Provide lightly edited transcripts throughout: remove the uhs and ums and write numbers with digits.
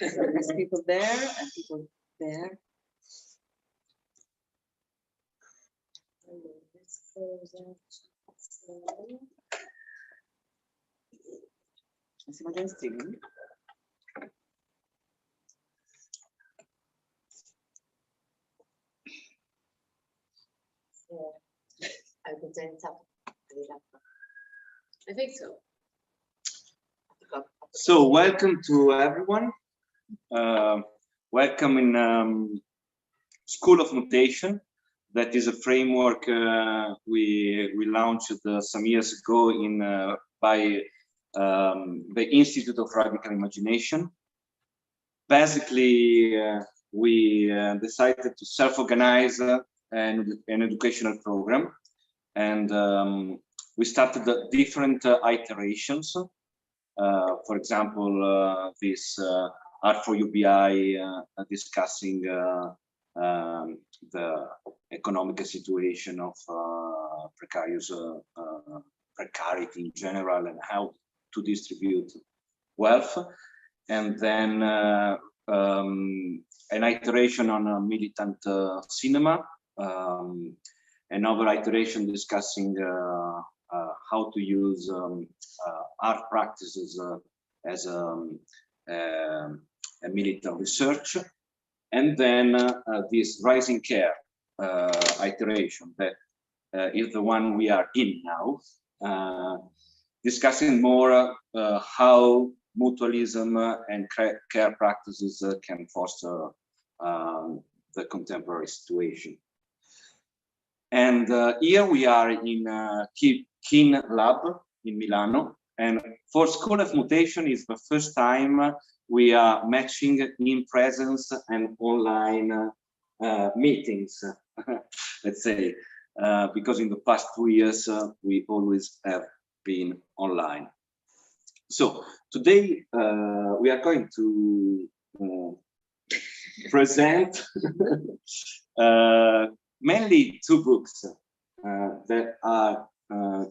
So there's people there and people there. Let's close that. Siamo già in streaming. I think so. So welcome to everyone. Welcome in School of Mutation. That is a framework we launched some years ago by the Institute of Radical Imagination. Basically, we decided to self-organize an educational program, and we started different iterations. For example, this Art for UBI discussing the economic situation of precarity in general and how to distribute wealth, and then an iteration on militant cinema, another iteration discussing how to use art practices as a militant research, and then this rising care iteration that is the one we are in now, discussing more how mutualism and care practices can foster the contemporary situation. And here we are in Kin Lab in Milano, and for School of Mutation is the first time we are matching in presence and online meetings, let's say, because in the past 2 years we always have been online. So today we are going to present mainly 2 books that are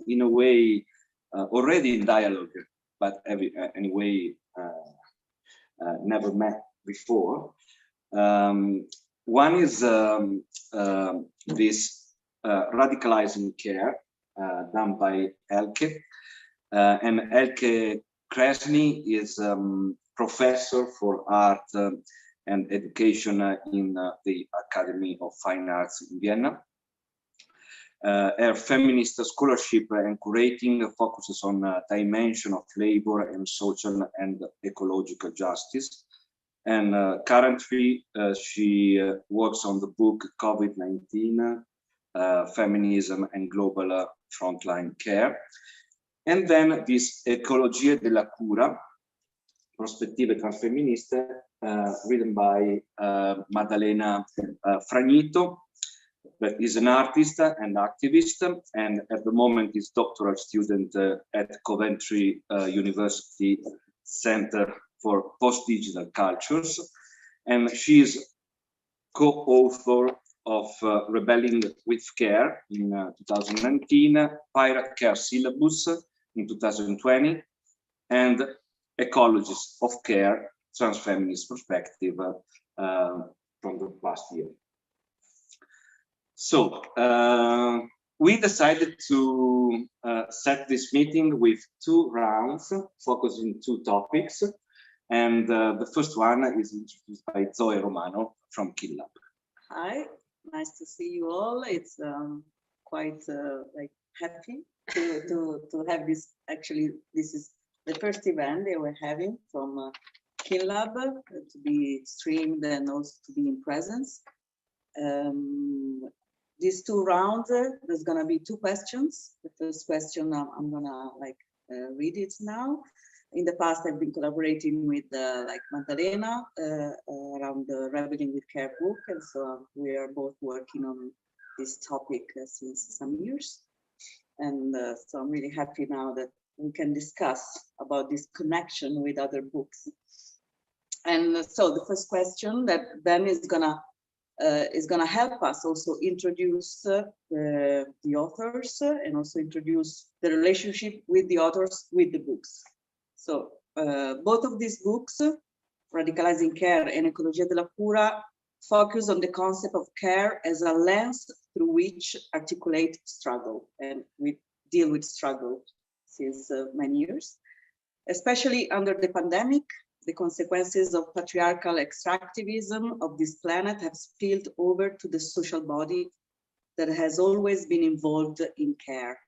in a way already in dialogue, but anyway never met before. One is this Radicalizing Care, done by Elke, and Elke Krazny is professor for art and education in the Academy of Fine Arts in Vienna. Her feminist scholarship and curating focuses on dimension of labor and social and ecological justice. And currently she works on the book COVID-19, Feminism and Global Frontline Care. And then this Ecologia della Cura, Prospettive Transfemministe, written by Maddalena Fragnito, that is an artist and activist, and at the moment is doctoral student at Coventry University Center for Post-Digital Cultures. And she is co-author of Rebelling with Care in 2019, Pirate Care Syllabus in 2020, and Ecologies of Care, Transfeminist Perspective from the past year. So we decided to set this meeting with 2 rounds, focusing 2 topics. And the first one is introduced by Zoe Romano from Kin Lab. Hi, nice to see you all. It's quite like happy to have this. Actually, this is the first event that we're having from Kin Lab, to be streamed and also to be in presence. These 2 rounds, there's gonna be 2 questions. The first question, I'm gonna read it now. In the past, I've been collaborating with like Maddalena around the Rebelling with Care book, and so we are both working on this topic since some years. And so I'm really happy now that we can discuss about this connection with other books. And so the first question that Ben is gonna help us also introduce the authors and also introduce the relationship with the authors with the books. So both of these books Radicalizing Care and Ecologia della Cura focus on the concept of care as a lens through which articulate struggle, and we deal with struggle since many years. Especially under the pandemic, the consequences of patriarchal extractivism of this planet have spilled over to the social body that has always been involved in care.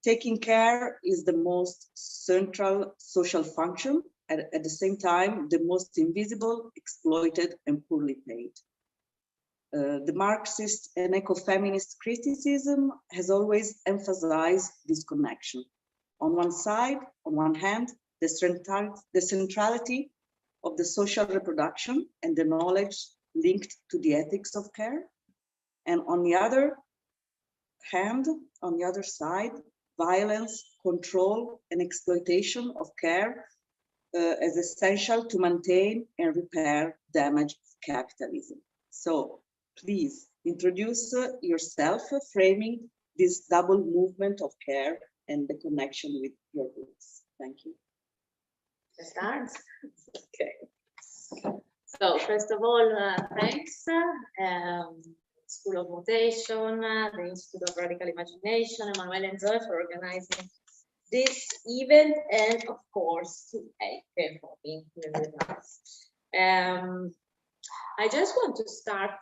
Taking care is the most central social function, and at the same time, the most invisible, exploited, and poorly paid. The Marxist and ecofeminist criticism has always emphasized this connection. On one hand, the centrality of the social reproduction and the knowledge linked to the ethics of care. And on the other hand, on the other side, violence, control, and exploitation of care as essential to maintain and repair damage of capitalism. So please introduce yourself, framing this double movement of care and the connection with your roots. Thank you. Start. Okay. So first of all, thanks. School of Mutation, the Institute of Radical Imagination, Emanuele and Zoe for organizing this event, and of course to Elke for being here with us. I just want to start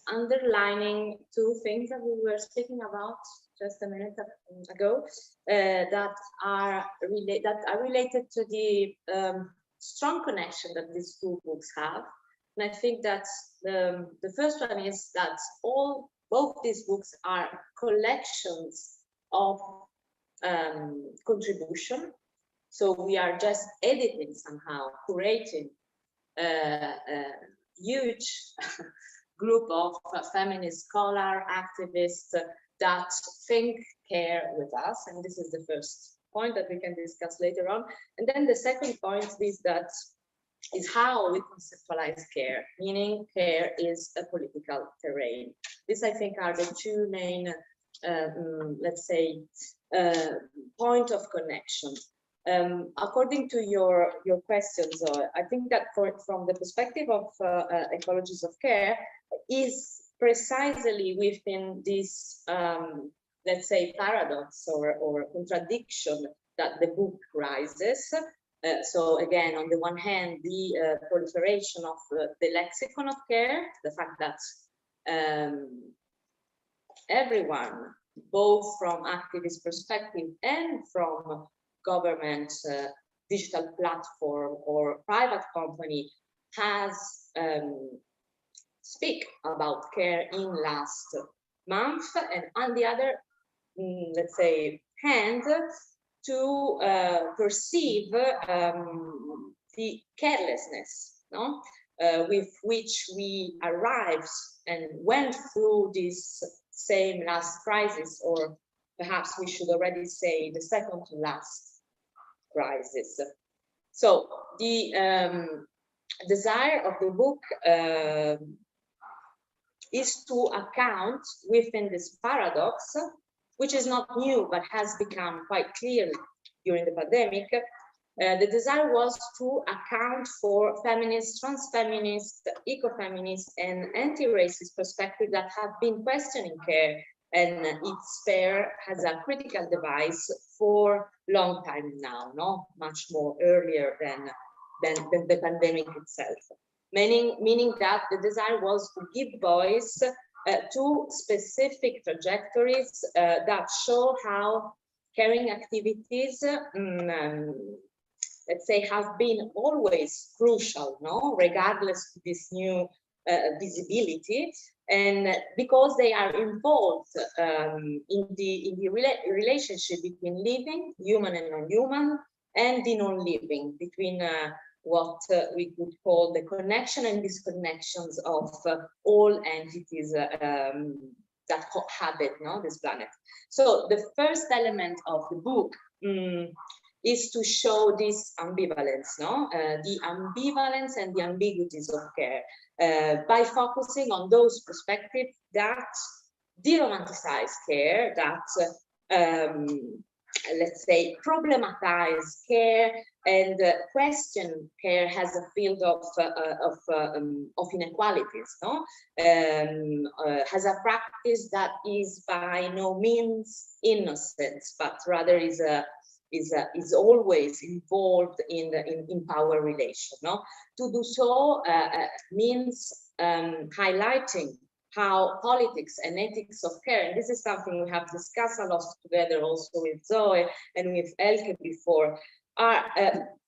underlining two things that we were speaking about just a minute ago that are related to the strong connection that these two books have. And I think that the first one is that both these books are collections of contribution. So we are just editing somehow, curating a huge group of feminist scholar activists that think, care with us. And this is the first point that we can discuss later on. And then the second point is how we conceptualize care, meaning care is a political terrain. This, I think, are the two main, let's say, point of connection. According to your questions, I think that from the perspective of ecologies of care, is precisely within this, let's say, paradox or contradiction that the book raises. So again, on the one hand, the proliferation of the lexicon of care, the fact that everyone, both from activist perspective and from government, digital platform or private company, has speak about care in last month, and on the other, let's say, hand, to perceive the carelessness, no? With which we arrived and went through this same last crisis, or perhaps we should already say the second to last crisis. So the desire of the book is to account within this paradox, which is not new, but has become quite clear during the pandemic. The desire was to account for feminist, trans-feminist, eco-feminist, and anti-racist perspectives that have been questioning care and its sphere as a critical device for a long time now, no? Much more earlier than the pandemic itself. Meaning that the desire was to give voice to specific trajectories that show how caring activities, let's say, have been always crucial, no, regardless of this new visibility, and because they are involved in the relationship between living, human and non-human, and the non-living, between what we could call the connection and disconnections of all entities that habit, no, this planet. So the first element of the book is to show this ambivalence, no? The ambivalence and the ambiguities of care by focusing on those perspectives that de-romanticize care, that let's say problematize care and question care as a field of inequalities, no? Has a practice that is by no means innocent, but rather is always involved in power relation. No, to do so means highlighting how politics and ethics of care, and this is something we have discussed a lot together also with Zoe and with Elke before, are,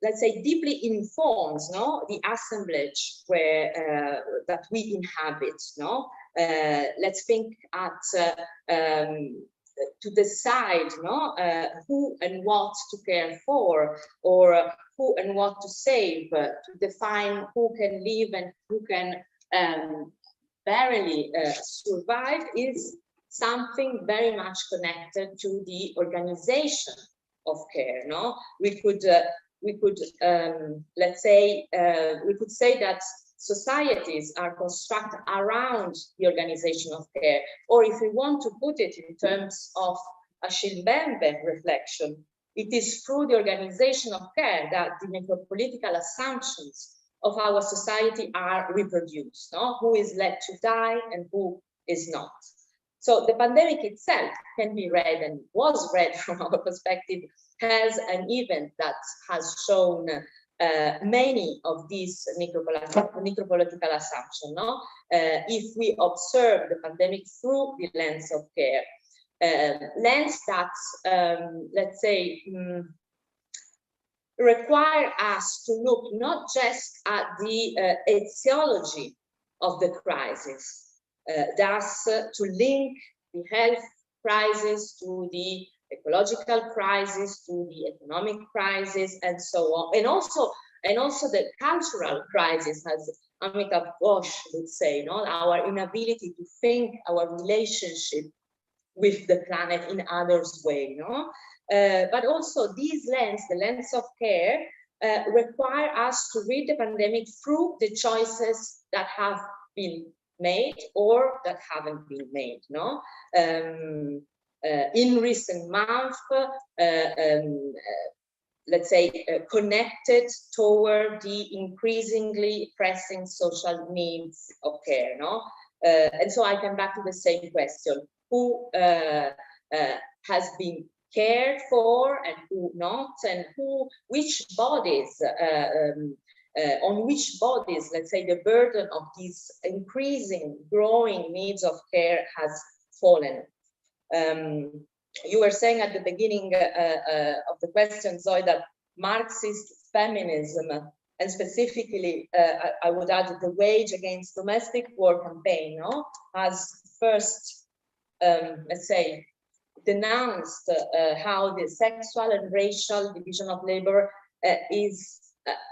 let's say, deeply informs, no, the assemblage where that we inhabit. No, let's think at to decide, no, who and what to care for, or who and what to save, to define who can live and who can barely survive, is something very much connected to the organization of care. No, we could let's say we could say that societies are constructed around the organization of care, or if we want to put it in terms of a Shimbembe reflection, it is through the organization of care that the necropolitical assumptions of our society are reproduced. No? Who is led to die and who is not. So the pandemic itself can be read, and was read from our perspective, as an event that has shown many of these necropolitical assumptions. No? If we observe the pandemic through the lens of care, lens that, let's say, require us to look not just at the etiology of the crisis, thus to link the health crisis to the ecological crisis, to the economic crisis, and so on, and also the cultural crisis, as Amitav Ghosh would say, no? Our inability to think our relationship with the planet in others' way, no? But also these lens, the lens of care, require us to read the pandemic through the choices that have been made or that haven't been made. No, in recent months, let's say, connected toward the increasingly pressing social needs of care. No, and so I come back to the same question: who has been cared for and who not, and which bodies, on which bodies, let's say, the burden of these increasing, growing needs of care has fallen. You were saying at the beginning of the question, Zoe, that Marxist feminism, and specifically, I would add the Wage Against Domestic War campaign, no, has first, let's say, denounced how the sexual and racial division of labor is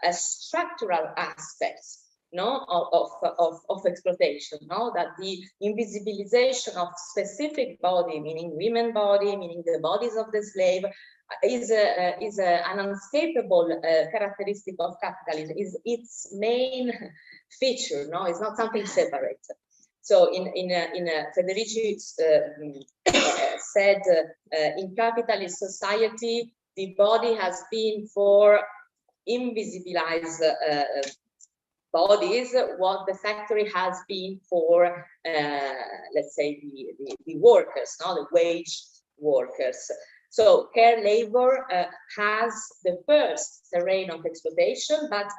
a structural aspect, no, of exploitation, no, that the invisibilization of specific body, meaning women body, meaning the bodies of the slave, is an unescapable characteristic of capitalism, is its main feature, no, it's not something separate. So in Federici said, in capitalist society, the body has been for invisibilized bodies what the factory has been for, let's say, the workers, no, the wage workers. So care labor has the first terrain of exploitation, but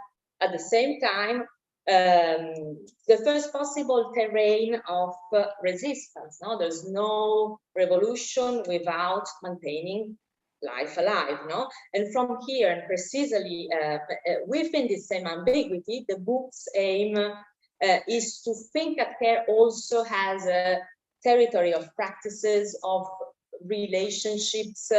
at the same time, the first possible terrain of resistance. No, there's no revolution without maintaining life alive. No, and from here, and precisely within the same ambiguity, the book's aim is to think at care also as a territory of practices, of relationships,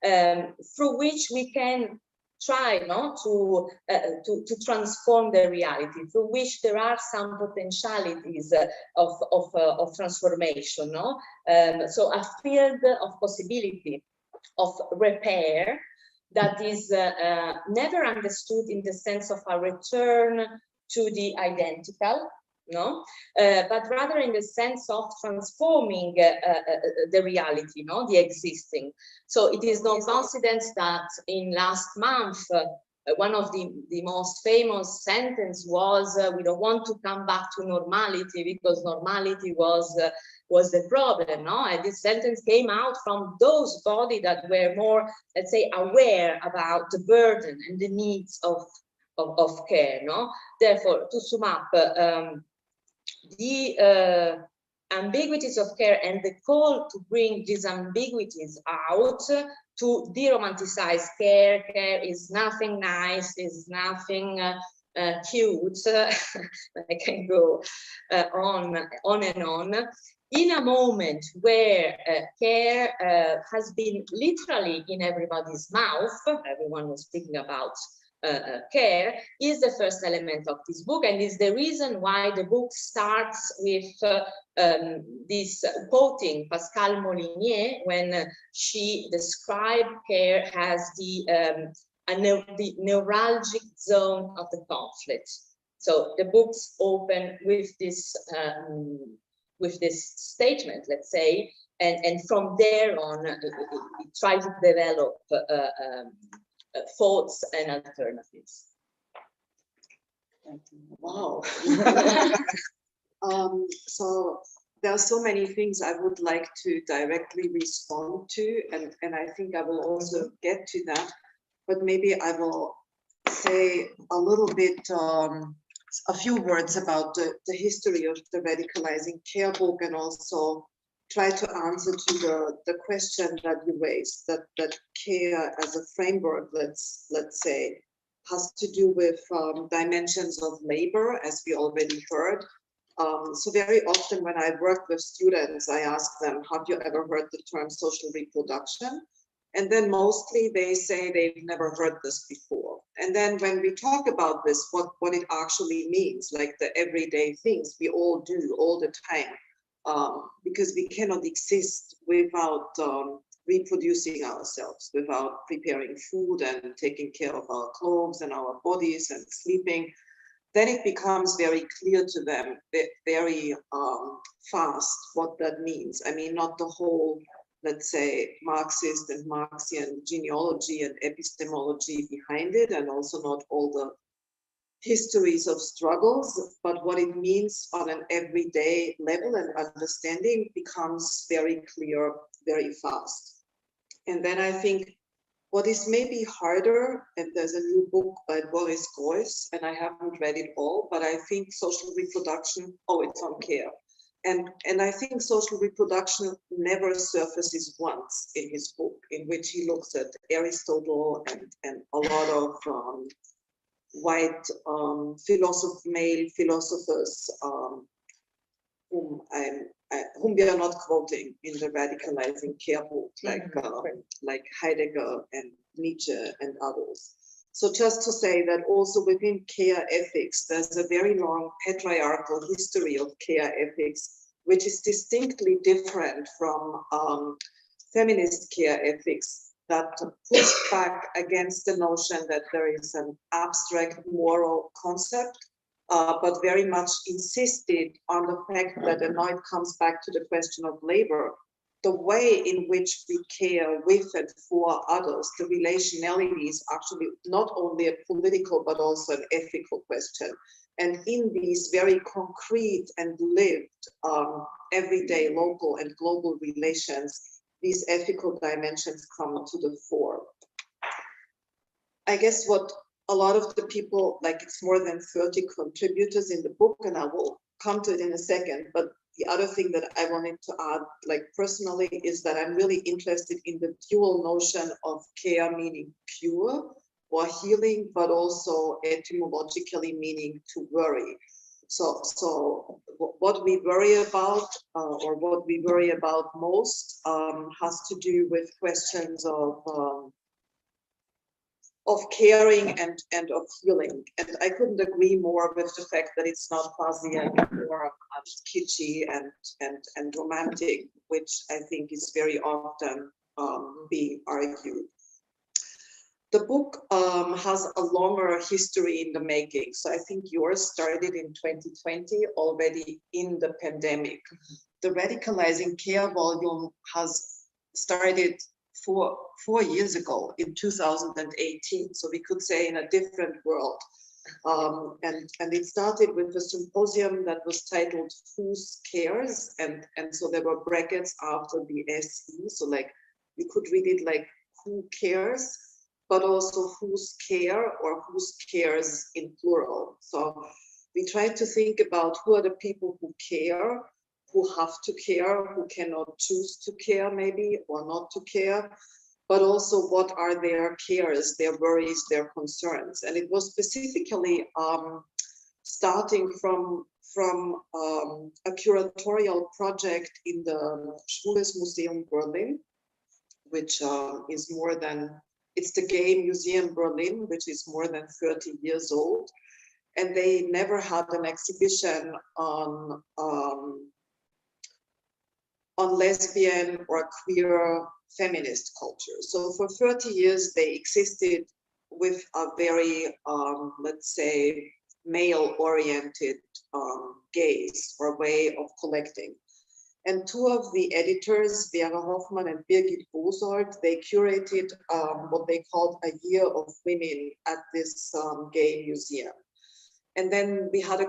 through which we can try, no, to transform the reality, through which there are some potentialities of transformation. No, so a field of possibility of repair that is never understood in the sense of a return to the identical, no, but rather in the sense of transforming the reality, no, the existing. So it is no coincidence that in last month one of the most famous sentence was, we don't want to come back to normality because normality was the problem, no? And this sentence came out from those bodies that were more, let's say, aware about the burden and the needs of care, no? Therefore, to sum up, the ambiguities of care and the call to bring these ambiguities out, to de-romanticize care. Care is nothing nice, is nothing cute. I can go on and on. In a moment where care has been literally in everybody's mouth, everyone was speaking about care, is the first element of this book, and is the reason why the book starts with this quoting Pascale Molinier when she described care as the neuralgic zone of the conflict. So the books open with this statement, let's say, and from there on it tries to develop thoughts and alternatives. Wow. So there are so many things I would like to directly respond to, and I think I will also get to that, but maybe I will say a little bit, a few words about the history of the Radicalizing Care book, and also try to answer to the question that you raised, that care as a framework, let's say, has to do with dimensions of labor, as we already heard. So very often when I work with students, I ask them, have you ever heard the term social reproduction? And then mostly they say they've never heard this before. And then when we talk about this, what it actually means, like the everyday things we all do all the time, because we cannot exist without reproducing ourselves, without preparing food and taking care of our clothes and our bodies and sleeping, then it becomes very clear to them very fast what that means. I mean, not the whole, let's say, Marxist and Marxian genealogy and epistemology behind it, and also not all the histories of struggles, but what it means on an everyday level and understanding becomes very clear very fast. And then I think what is maybe harder, and there's a new book by Boris Groys, and I haven't read it all, but I think social reproduction, it's on care. And I think social reproduction never surfaces once in his book, in which he looks at Aristotle and a lot of white male philosophers whom we are not quoting in the Radicalizing Care book, like Heidegger and Nietzsche and others. So just to say that also within care ethics, there's a very long patriarchal history of care ethics, which is distinctly different from feminist care ethics that push back against the notion that there is an abstract moral concept, but very much insisted on the fact that, and now it comes back to the question of labor, the way in which we care with and for others, the relationality is actually not only a political, but also an ethical question. And in these very concrete and lived everyday local and global relations, these ethical dimensions come to the fore. I guess what a lot of the people, like it's more than 30 contributors in the book, and I will come to it in a second, but the other thing that I wanted to add, like personally, is that I'm really interested in the dual notion of care meaning pure or healing, but also etymologically meaning to worry. So what we worry about, or what we worry about most, has to do with questions of caring and of healing. And I couldn't agree more with the fact that it's not fuzzy and more kitschy and romantic, which I think is very often being argued. The book has a longer history in the making. So I think yours started in 2020, already in the pandemic. The Radicalizing Care volume has started four years ago in 2018. So we could say in a different world. And it started with a symposium that was titled Whose Cares? And so there were brackets after the SE. So like you could read it like who cares, but also whose care or whose cares in plural. So we tried to think about who are the people who care, who have to care, who cannot choose to care maybe or not to care, but also what are their cares, their worries, their concerns. And it was specifically starting from a curatorial project in the Schwules Museum Berlin, which is more than, it's the Gay Museum Berlin, which is more than 30 years old. And they never had an exhibition on lesbian or queer feminist culture. So for 30 years, they existed with a very, let's say, male-oriented gaze or way of collecting. And two of the editors, Vera Hoffmann and Birgit Bosold, they curated what they called a year of women at this gay museum. And then we had is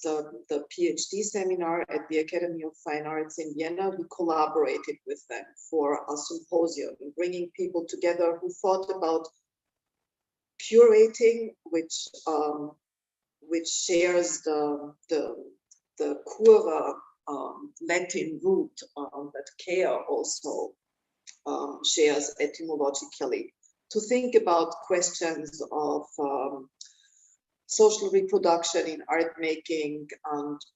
the PhD seminar at the Academy of Fine Arts in Vienna. We collaborated with them for a symposium, bringing people together who thought about curating, which shares the curva Latin root that care also shares etymologically, to think about questions of social reproduction in art making,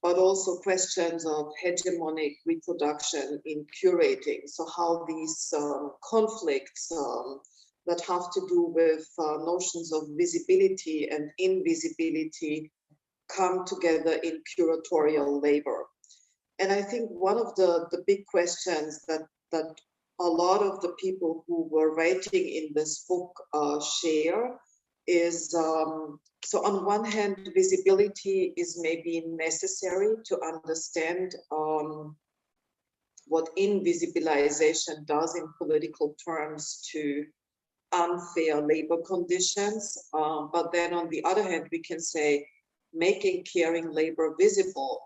but also questions of hegemonic reproduction in curating. So how these conflicts that have to do with notions of visibility and invisibility come together in curatorial labor. And I think one of the big questions that a lot of the people who were writing in this book share is, so on one hand, visibility is maybe necessary to understand what invisibilization does in political terms to unfair labor conditions. But then on the other hand, we can say making caring labor visible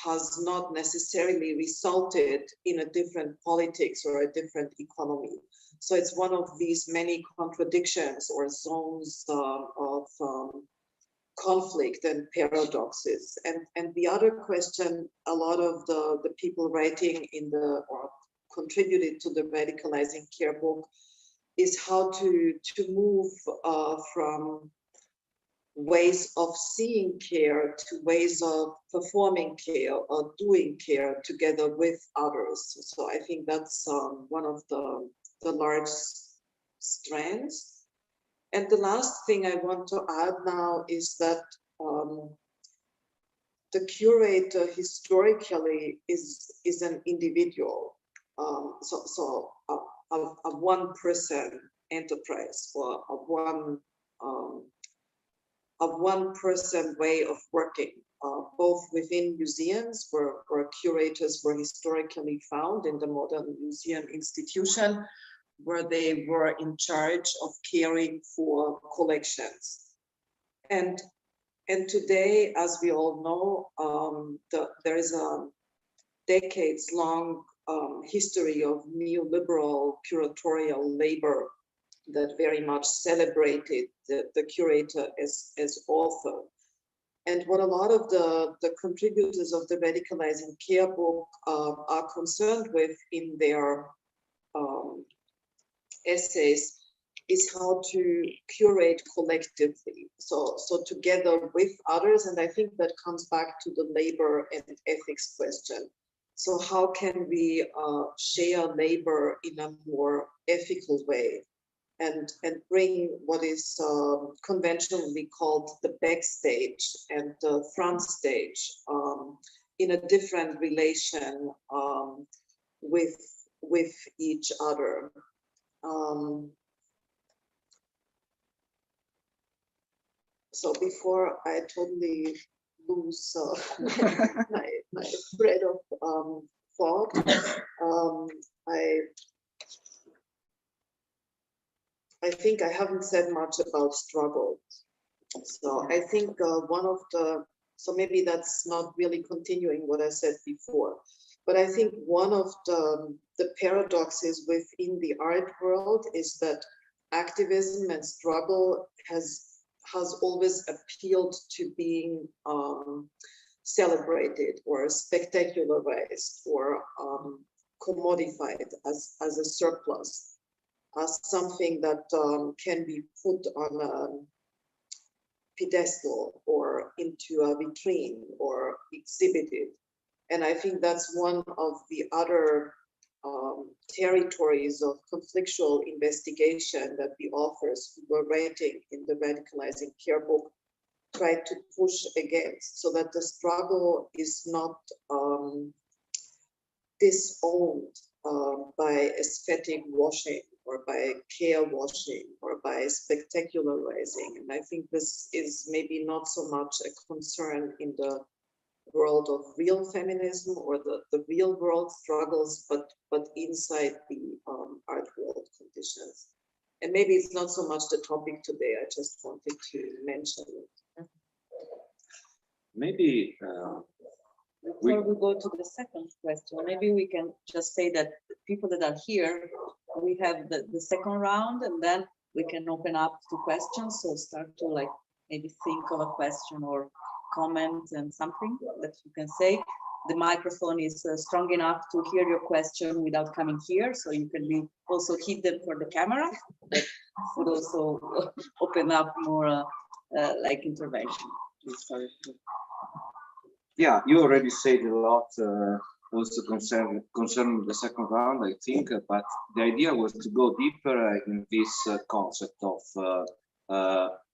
has not necessarily resulted in a different politics or a different economy. So it's one of these many contradictions or zones of conflict and paradoxes. And the other question, a lot of the people writing in the, or contributed to the Radicalizing Care book, is how to move from ways of seeing care to ways of performing care or doing care together with others. So I think that's one of the large strands. And the last thing I want to add now is that the curator historically is an individual. So a one-person enterprise or a one-person way of working, both within museums where curators were historically found in the modern museum institution, where they were in charge of caring for collections. And today, as we all know, there is a decades-long history of neoliberal curatorial labor that very much celebrated the curator as author. And what a lot of the contributors of the Radicalizing Care book are concerned with in their essays is how to curate collectively, so together with others. And I think that comes back to the labor and ethics question. So how can we share labor in a more ethical way and bring what is conventionally called the backstage and the front stage in a different relation with each other. So before I totally lose my thread of thought, I think I haven't said much about struggle. So I think so maybe that's not really continuing what I said before, but I think one of the paradoxes within the art world is that activism and struggle has always appealed to being celebrated or spectacularized or commodified as a surplus, as something that can be put on a pedestal or into a vitrine or exhibited. And I think that's one of the other territories of conflictual investigation that the authors who were writing in the Radicalizing Care book tried to push against, so that the struggle is not disowned by aesthetic washing or by care washing or by spectacularizing. And I think this is maybe not so much a concern in the world of real feminism or the real world struggles, but inside the art world conditions. And maybe it's not so much the topic today, I just wanted to mention it. Maybe before we go to the second question, maybe we can just say that the people that are here, we have the second round, and then we can open up to questions. So start to like maybe think of a question or comment and something that you can say. The microphone is strong enough to hear your question without coming here, so you can be also hit them for the camera. That would also open up more like intervention. Sorry. Yeah, you already said a lot also concerning the second round, I think, but the idea was to go deeper in this concept of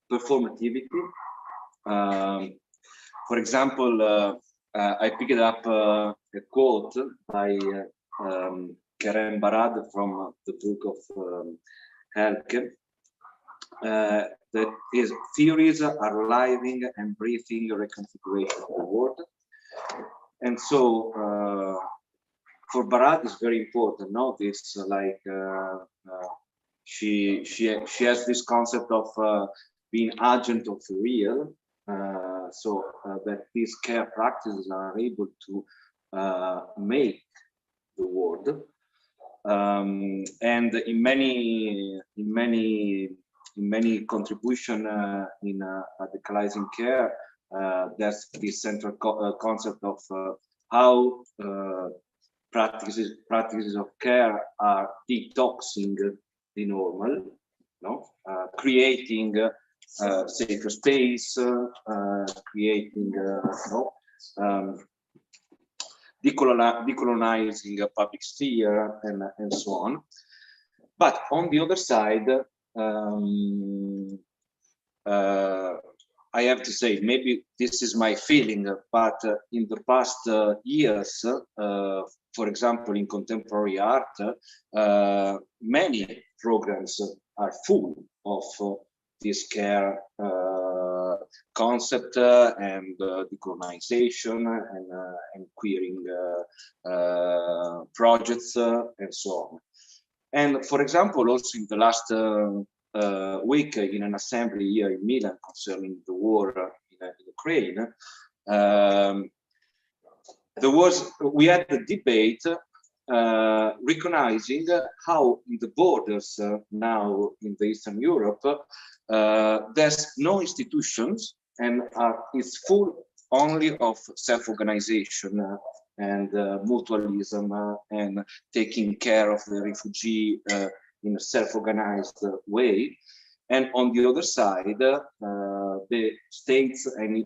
performativity. For example, I picked up a quote by Karen Barad from the book of Elke, that is, theories are living and breathing reconfiguration of the world. And so for Barad it's very important, no? This like she has this concept of being agent of the real, so that these care practices are able to make the world. And in many contribution in radicalizing care, there's this central concept of how practices of care are detoxing the normal, no? Creating safer space, creating decolonizing a public sphere, and so on. But on the other side, I have to say, maybe this is my feeling, but in the past years, for example, in contemporary art, many programs are full of this care concept and decolonization and queering projects and so on. And for example, also in the last week in an assembly here in Milan concerning the war in Ukraine, we had a debate recognizing how in the borders now in the Eastern Europe, there's no institutions and it's full only of self-organization and mutualism and taking care of the refugee in a self-organized way. And on the other side, the states and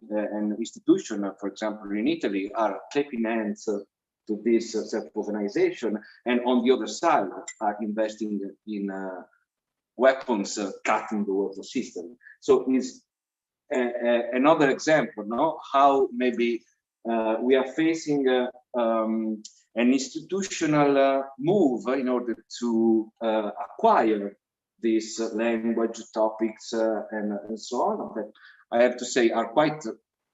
institutions, for example, in Italy, are clapping hands to this self-organization, and on the other side are investing in weapons, cutting the water system. So it's another example, no? How maybe we are facing an institutional move in order to acquire these language topics and so on, that I have to say are quite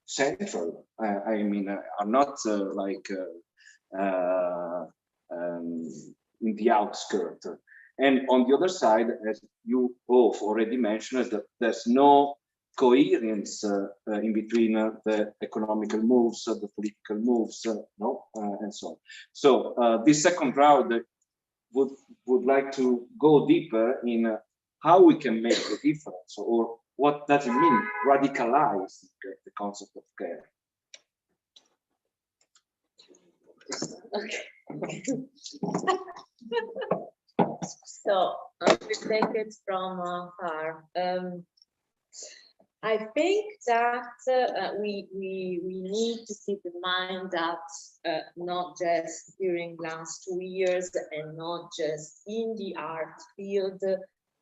central. I mean, are not like in the outskirts. And on the other side, as you both already mentioned, that there's no coherence in between the economical moves, the political moves, and so on. So this second round would like to go deeper in how we can make the difference, or what does it mean, radicalize the concept of care. Okay. So I will take it from her. I think that we need to keep in mind that not just during last 2 years and not just in the art field,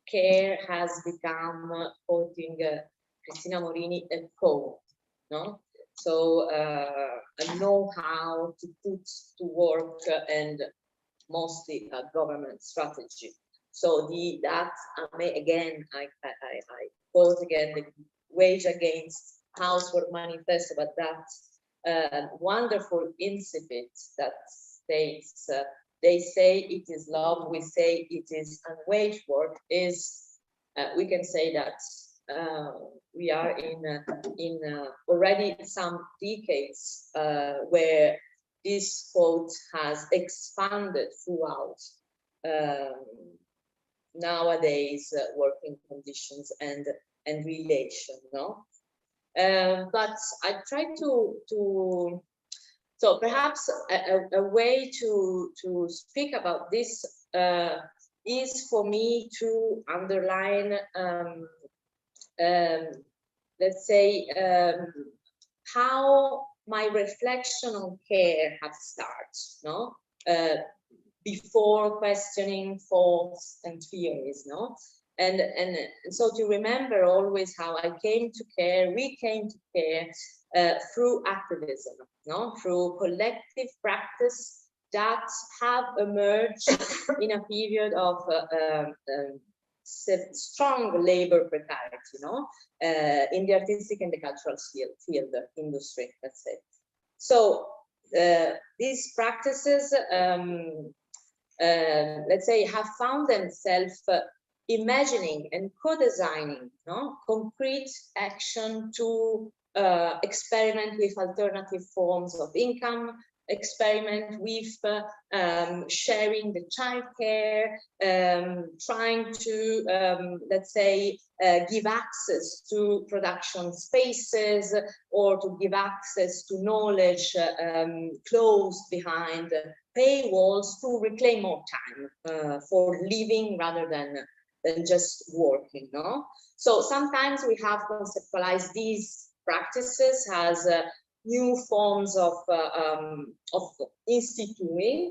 care has become, quoting Cristina Morini, a code, no? So a know-how to put to work and mostly a government strategy. So that again, I quote again the Wage Against Housework Manifesto, but that wonderful incipit that states, they say it is love, we say it is unwaged work, is, we can say that we are in already some decades where this quote has expanded throughout nowadays working conditions and relation, no? But I try to so perhaps a way to speak about this is for me to underline, let's say, how my reflection on care have started, no? Before questioning thoughts and theories, no? And so to remember always how I came to care, we came to care through activism, no? Through collective practice that have emerged in a period of strong labor precarity, no? In the artistic and the cultural field industry, let's say. So these practices, let's say, have found themselves imagining and co-designing, no, concrete action to experiment with alternative forms of income, experiment with sharing the childcare, trying to, let's say, give access to production spaces or to give access to knowledge closed behind paywalls to reclaim more time for living rather than just working, no? So sometimes we have conceptualized these practices as new forms of instituting.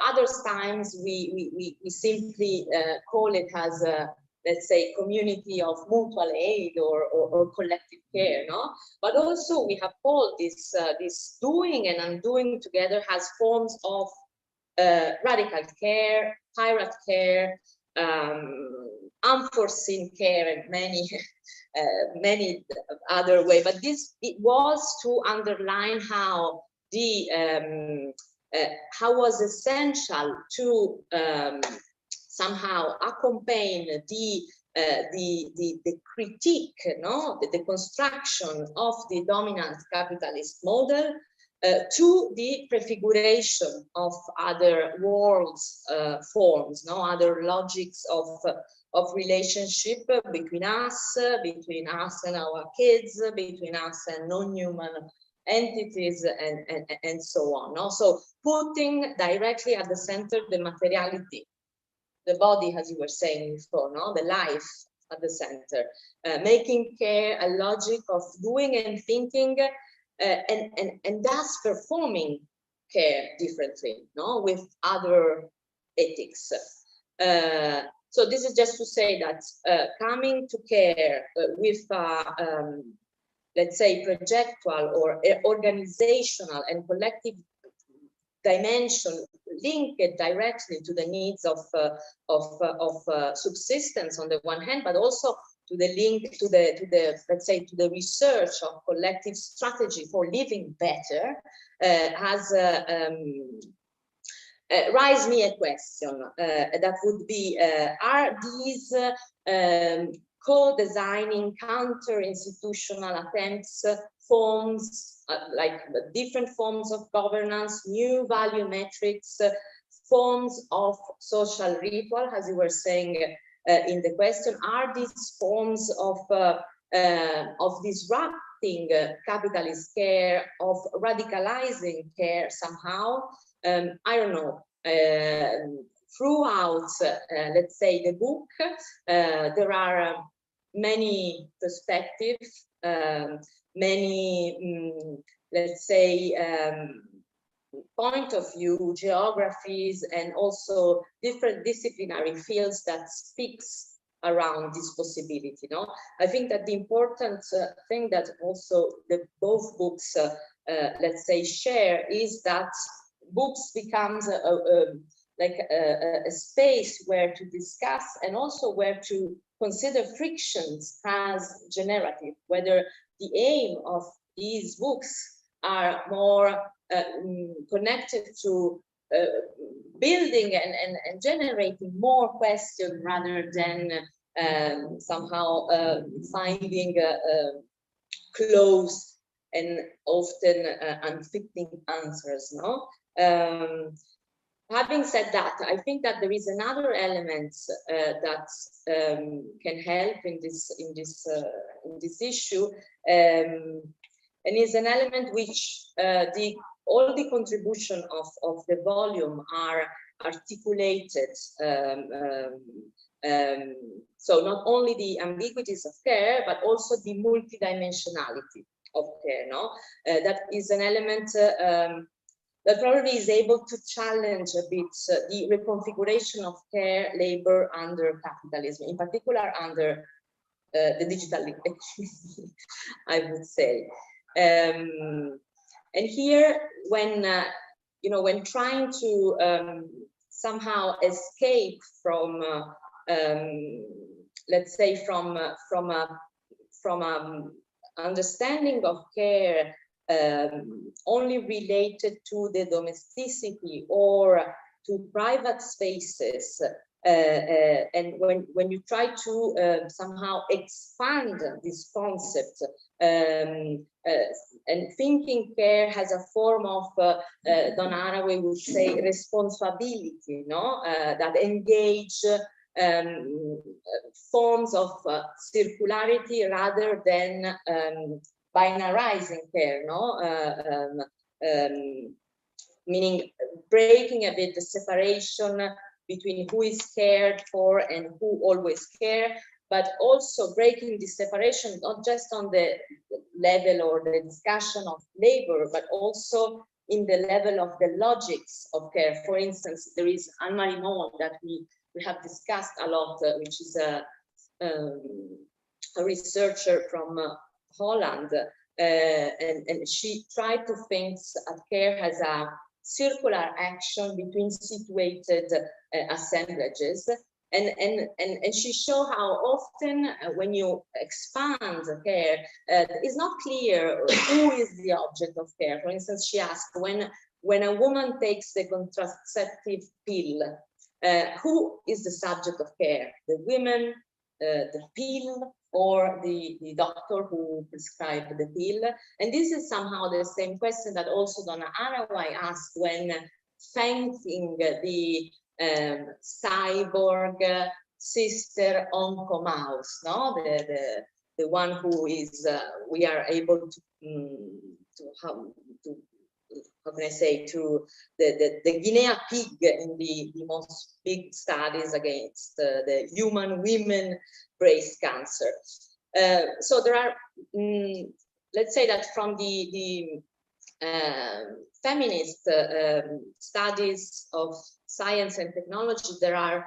Other times we simply call it as a, let's say, community of mutual aid or collective care, no? But also we have called this this doing and undoing together as forms of radical care, pirate care, unforeseen care, and many other ways. But this, it was to underline how the how was essential to somehow accompany the critique, no, the construction of the dominant capitalist model to the prefiguration of other worlds forms, no, other logics of relationship between us and our kids, between us and non-human entities, and so on. No? So putting directly at the center the materiality, the body, as you were saying before, no, the life at the center, making care a logic of doing and thinking, and thus performing care differently, no, with other ethics. So this is just to say that coming to care with, let's say, projectual or organizational and collective dimension linked directly to the needs of subsistence on the one hand, but also to the link to the let's say to the research of collective strategy for living better, has raise me a question that would be, are these co-designing counter-institutional attempts, forms, like different forms of governance, new value metrics, forms of social ritual, as you were saying in the question, are these forms of disrupting capitalist care, of radicalizing care somehow? I don't know. Throughout, let's say, the book, there are many perspectives, many, let's say, point of view, geographies, and also different disciplinary fields that speaks around this possibility. No, I think that the important thing that also both books, let's say, share is that books becomes like a space where to discuss and also where to consider frictions as generative, whether the aim of these books are more connected to building and generating more questions rather than somehow finding close and often unfitting answers. No. Having said that, I think that there is another element that can help in this issue, and is an element which all the contribution of the volume are articulated. So not only the ambiguities of care, but also the multidimensionality of care. No, that is an element that probably is able to challenge a bit the reconfiguration of care labor under capitalism, in particular under the digital economy, I would say. And here, when when trying to somehow escape from, let's say, from understanding of care only related to the domesticity or to private spaces, and when you try to somehow expand this concept and thinking care has a form of Don Haraway would say responsibility, no, that engage forms of circularity rather than binarizing care, no, meaning breaking a bit the separation between who is cared for and who always care, but also breaking the separation not just on the level or the discussion of labor, but also in the level of the logics of care. For instance, there is Anne-Marie Moll that we have discussed a lot, which is a researcher from Holland, and she tried to think at care as a circular action between situated assemblages, and she showed how often when you expand care, it's not clear who is the object of care. For instance, she asked, when a woman takes the contraceptive pill, who is the subject of care? The women, the pill, or the doctor who prescribed the pill? And this is somehow the same question that also Donna Haraway asked when thanking the cyborg sister onco-mouse, no, the one who is we are able to how can I say, to the Guinea pig in the most big studies against the human women breast cancer. So there are, let's say that from the feminist studies of science and technology, there are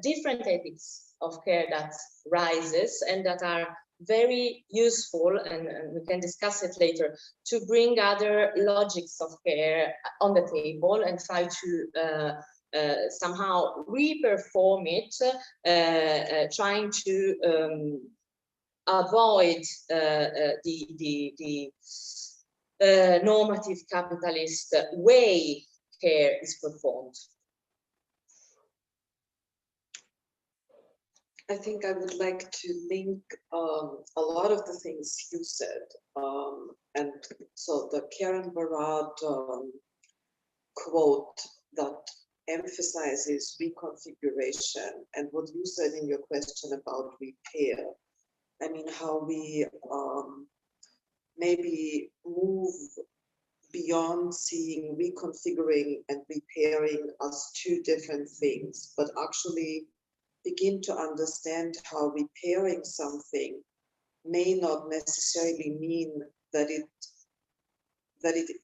different ethics of care that rises and that are very useful, and we can discuss it later, to bring other logics of care on the table and try to somehow re-perform it, trying to avoid the normative capitalist way care is performed? I think I would like to link a lot of the things you said. And so the Karen Barad quote that emphasizes reconfiguration and what you said in your question about repair. I mean, how we maybe move beyond seeing reconfiguring and repairing as two different things, but actually begin to understand how repairing something may not necessarily mean that it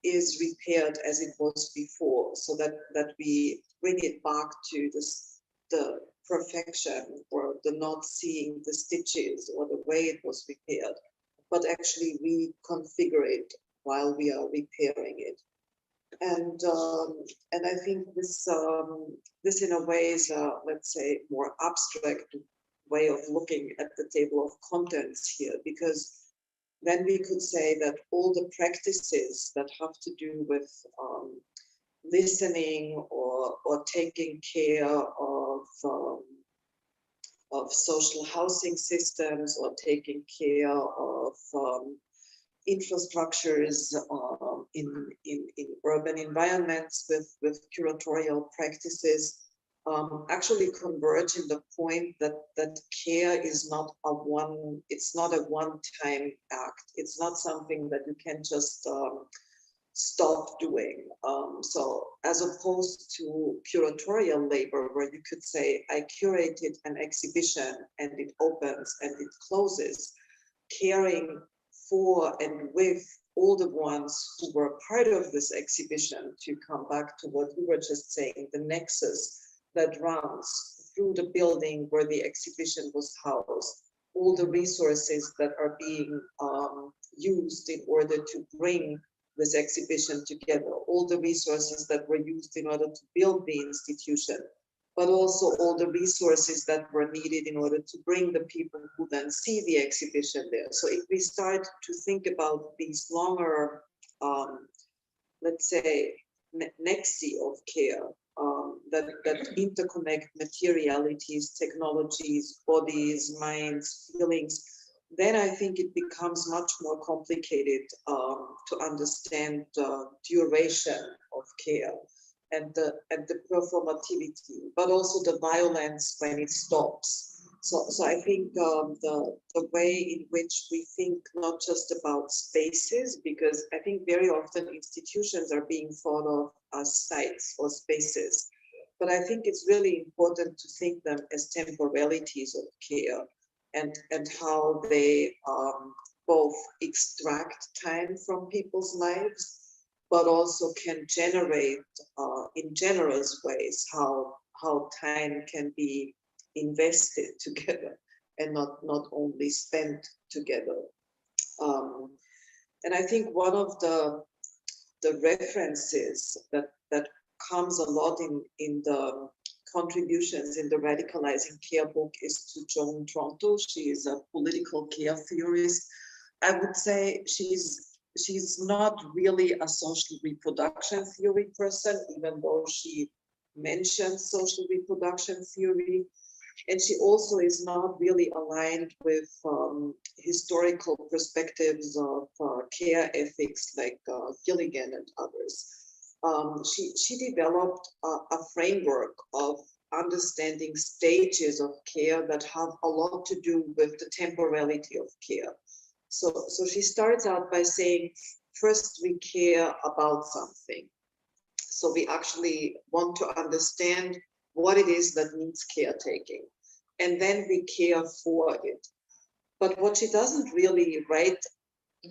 is repaired as it was before, so that we bring it back to the perfection or the not seeing the stitches or the way it was repaired, but actually reconfigure it while we are repairing it. And I think this in a way is a, let's say, more abstract way of looking at the table of contents here, because then we could say that all the practices that have to do with listening or taking care of social housing systems or taking care of infrastructures in urban environments with curatorial practices actually converge in the point that care is not a one-time act. It's not something that you can just stop doing. So as opposed to curatorial labor, where you could say, I curated an exhibition and it opens and it closes, caring for and with all the ones who were part of this exhibition, to come back to what you were just saying, the nexus that runs through the building where the exhibition was housed, all the resources that are being used in order to bring this exhibition together, all the resources that were used in order to build the institution, but also all the resources that were needed in order to bring the people who then see the exhibition there. So if we start to think about these longer, let's say, nexi of care, that interconnect materialities, technologies, bodies, minds, feelings, then I think it becomes much more complicated to understand the duration of care and the performativity, but also the violence when it stops. So I think the way in which we think not just about spaces, because I think very often institutions are being thought of as sites or spaces, but I think it's really important to think them as temporalities of care and how they both extract time from people's lives, but also can generate in generous ways how time can be invested together and not only spent together. And I think one of the references that comes a lot in the contributions in the Radicalizing Care book is to Joan Tronto. She is a political care theorist. I would say she's not really a social reproduction theory person, even though she mentions social reproduction theory. And she also is not really aligned with historical perspectives of care ethics like Gilligan and others. She developed a framework of understanding stages of care that have a lot to do with the temporality of care. So she starts out by saying, first we care about something. So we actually want to understand what it is that needs caretaking, and then we care for it. But what she doesn't really write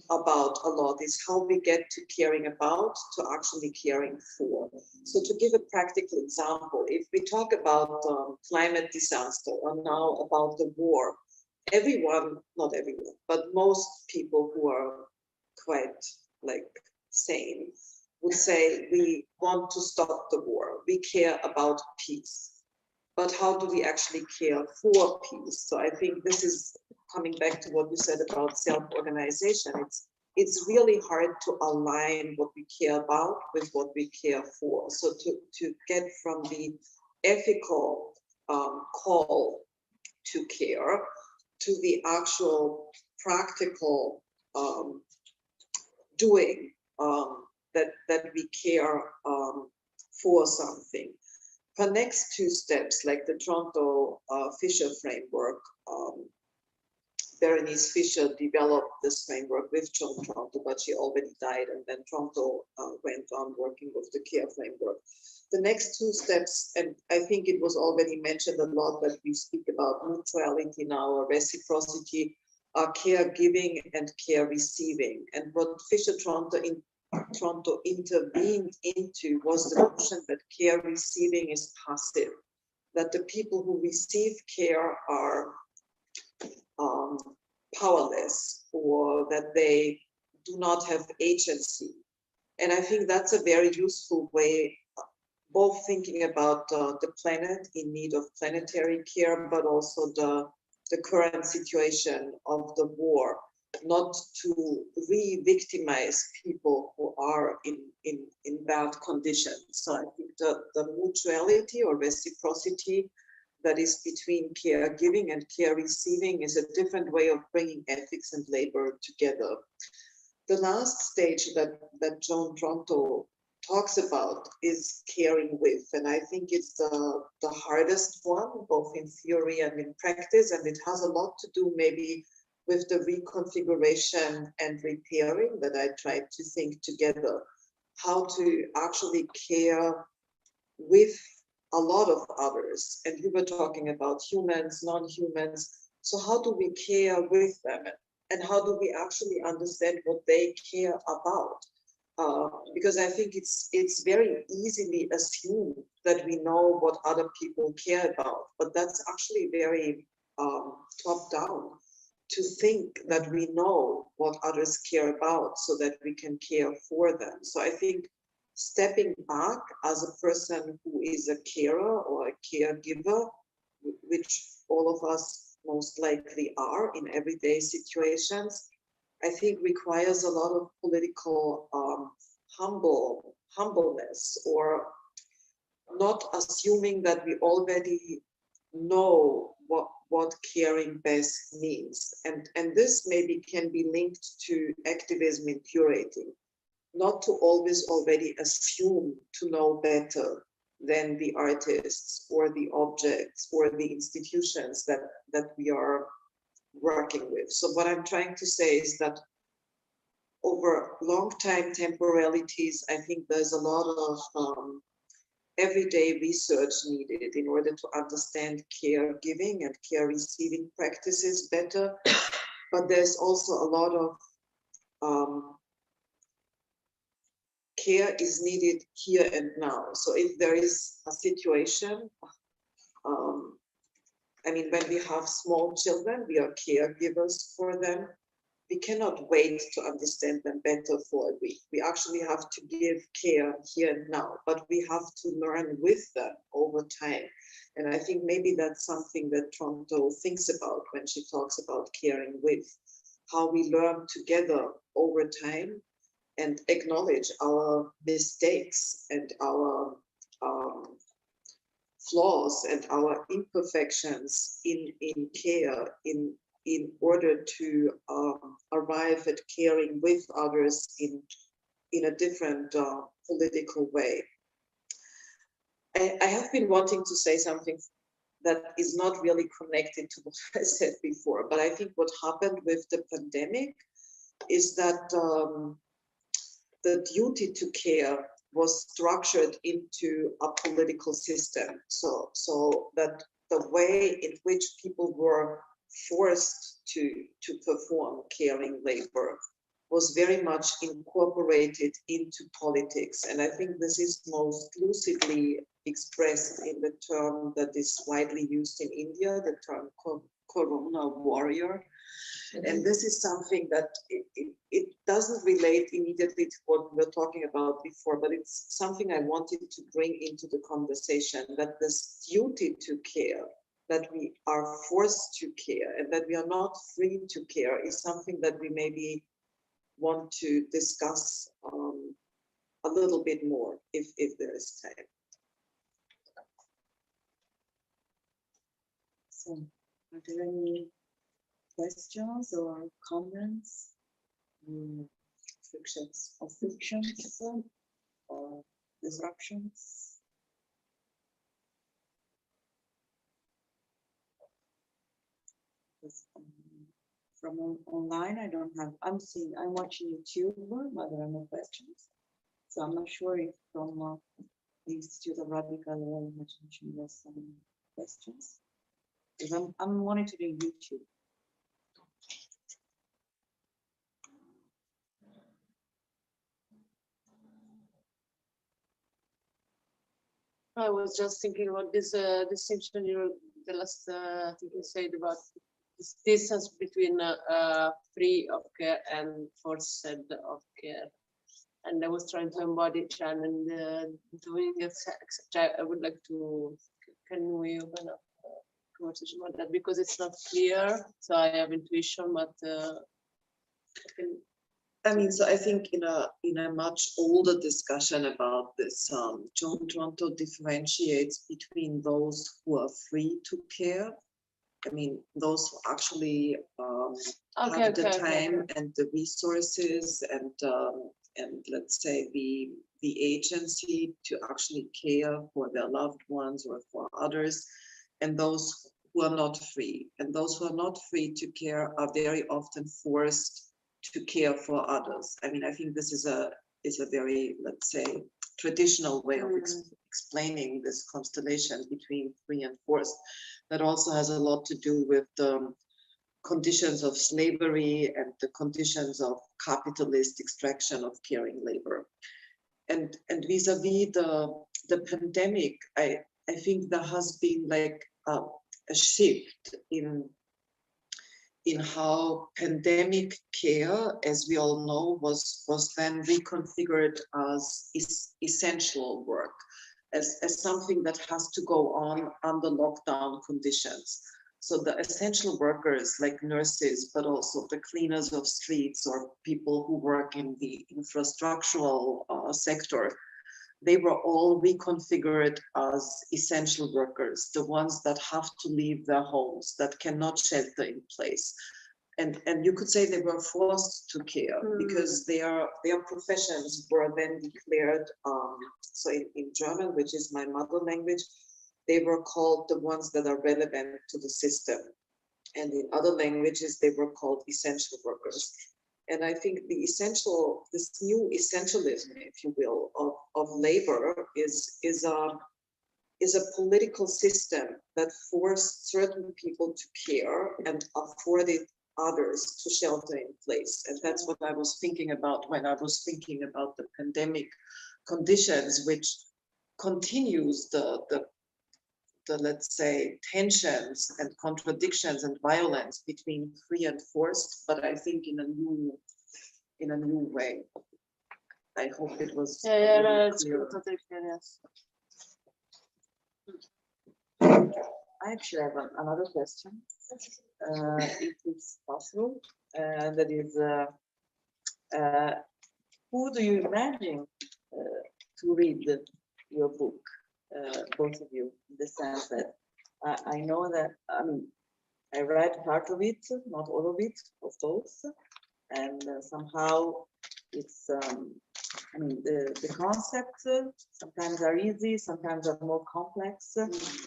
about a lot is how we get to caring about to actually caring for. So to give a practical example, if we talk about climate disaster or now about the war, everyone, not everyone, but most people who are quite sane would say we want to stop the war, we care about peace. But how do we actually care for peace? So I think this is coming back to what you said about self-organization. it's really hard to align what we care about with what we care for. So to get from the ethical call to care to the actual practical doing that we care for something. The next two steps, like the Toronto Fisher framework, Berenice Fisher developed this framework with John Toronto, but she already died, and then Toronto went on working with the CARE framework. The next two steps, and I think it was already mentioned a lot that we speak about mutuality now, or reciprocity, are caregiving and care receiving. And what Fisher Toronto intervened into was the notion that care receiving is passive, that the people who receive care are powerless, or that they do not have agency. And I think that's a very useful way, both thinking about the planet in need of planetary care, but also the current situation of the war, not to re-victimize people who are in bad conditions. So I think the mutuality or reciprocity that is between caregiving and care receiving is a different way of bringing ethics and labor together. The last stage that John Toronto talks about is caring with, and I think it's the hardest one, both in theory and in practice, and it has a lot to do maybe with the reconfiguration and repairing that I tried to think together, how to actually care with a lot of others. And you were talking about humans, non-humans. So how do we care with them? And how do we actually understand what they care about? Because I think it's very easily assumed that we know what other people care about, but that's actually very top-down, to think that we know what others care about so that we can care for them. So I think stepping back as a person who is a carer or a caregiver, which all of us most likely are in everyday situations, I think requires a lot of political humbleness, or not assuming that we already know what caring best means. And this maybe can be linked to activism in curating, not to always already assume to know better than the artists or the objects or the institutions that we are working with. So what I'm trying to say is that over long time temporalities, I think there's a lot of everyday research needed in order to understand caregiving and care receiving practices better. But there's also a lot of care is needed here and now. So if there is a situation, I mean, when we have small children, we are caregivers for them. We cannot wait to understand them better for a week. We actually have to give care here and now, but we have to learn with them over time. And I think maybe that's something that Toronto thinks about when she talks about caring with, how we learn together over time and acknowledge our mistakes and our flaws and our imperfections in care, in order to arrive at caring with others in a different political way. I have been wanting to say something that is not really connected to what I said before, but I think what happened with the pandemic is that the duty to care was structured into a political system. So that the way in which people were forced to perform caring labor was very much incorporated into politics. And I think this is most lucidly expressed in the term that is widely used in India, the term corona warrior. And this is something that it doesn't relate immediately to what we were talking about before, but it's something I wanted to bring into the conversation, that this duty to care, that we are forced to care and that we are not free to care, is something that we maybe want to discuss a little bit more if there is time. So, are there any questions or comments? Frictions or disruptions? From online, I don't have. I'm watching YouTube, but there are no questions. So I'm not sure if from the Institute of Radical Imagination there's some questions. Because I'm monitoring YouTube. I was just thinking about this distinction the last thing you said about this distance between free of care and forced of care. And I was trying to embody Chan and doing it. I would like to, can we open up a conversation about that? Because it's not clear, so I have intuition, but I mean, so I think in a much older discussion about this, John Toronto differentiates between those who are free to care. I mean, those who actually have the time and the resources and let's say the agency to actually care for their loved ones or for others, and those who are not free. And those who are not free to care are very often forced to care for others. I mean, I think this is a very, let's say, traditional way of explaining this constellation between free and forced. That also has a lot to do with the conditions of slavery and the conditions of capitalist extraction of caring labor. And vis-a-vis the pandemic, I think there has been like a shift in how pandemic care, as we all know, was then reconfigured as essential work, as something that has to go on under lockdown conditions. So the essential workers like nurses, but also the cleaners of streets or people who work in the infrastructural sector, they were all reconfigured as essential workers, the ones that have to leave their homes, that cannot shelter in place. And you could say they were forced to care because their professions were then declared, so in German, which is my mother language, they were called the ones that are relevant to the system. And in other languages, they were called essential workers. And I think this new essentialism, if you will, of labor is a political system that forced certain people to care and afforded others to shelter in place. And that's what I was thinking about when I was thinking about the pandemic conditions, which continues the let's say, tensions and contradictions and violence between free and forced, but I think in a new way. I hope it was clear. yes. I actually have another question, if it's possible. That is, who do you imagine to read your book? Both of you, in the sense that I know that, I mean, I read part of it, not all of it, of those, and somehow it's, I mean, the concepts sometimes are easy, sometimes are more complex.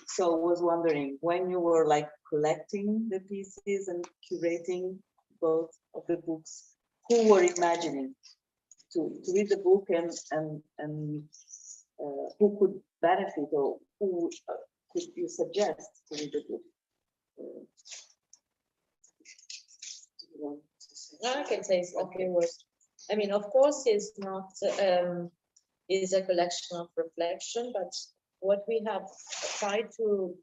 So I was wondering, when you were like collecting the pieces and curating both of the books, who were imagining to read the book and who could benefit, or who could you suggest to read the book? I can say something worse. I mean, of course, it's not is a collection of reflection, but what we have tried to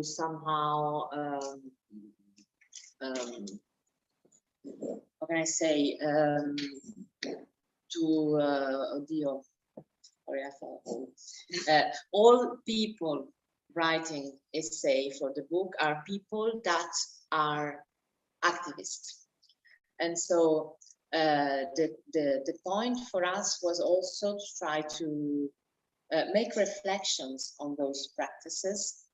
somehow how can I say, all people writing essay for the book are people that are activists. And so the point for us was also to try to make reflections on those practices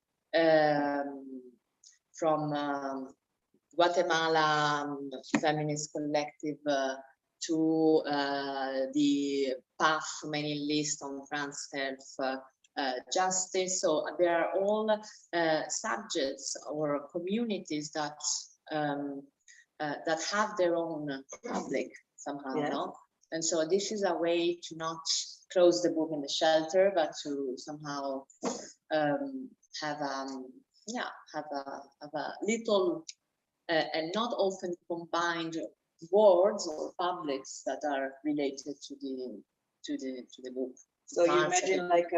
from Guatemala feminist collective to the PAF mailing list on trans health justice. So they are all subjects or communities that that have their own public somehow, Yes. no? And so this is a way to not close the book in the shelter, but to somehow have a little and not often combined words or publics that are related to the book. So you Parts of imagine like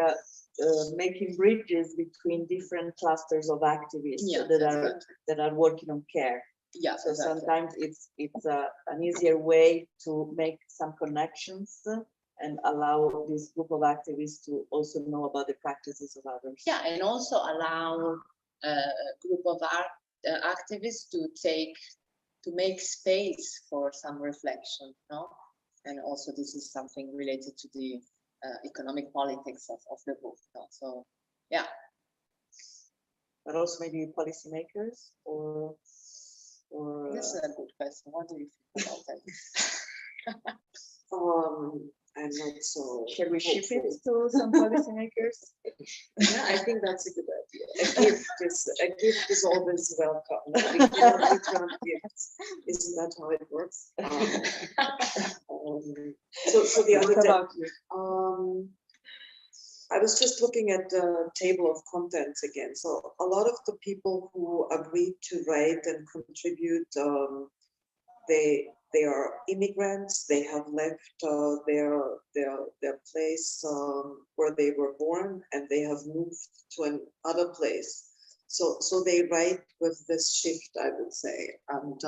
making bridges between different clusters of activists Yeah, that are working on care. Yeah, So exactly. sometimes it's an easier way to make some connections and allow this group of activists to also know about the practices of others. Yeah, and also allow a group of activists to make space for some reflection, no? And also this is something related to the economic politics of the book, no? So yeah. But also maybe policymakers or This is a good question. What do you think about that? I'm not so. Shall we ship it hopeful. to some policymakers? Yeah, I think that's a good idea. A gift is always welcome. Like, we cannot return gifts. Isn't that how it works? So the other What day, about you? I was just looking at the table of contents again. So a lot of the people who agreed to write and contribute, they are immigrants. They have left their place where they were born, and they have moved to another place. So they write with this shift, I would say, and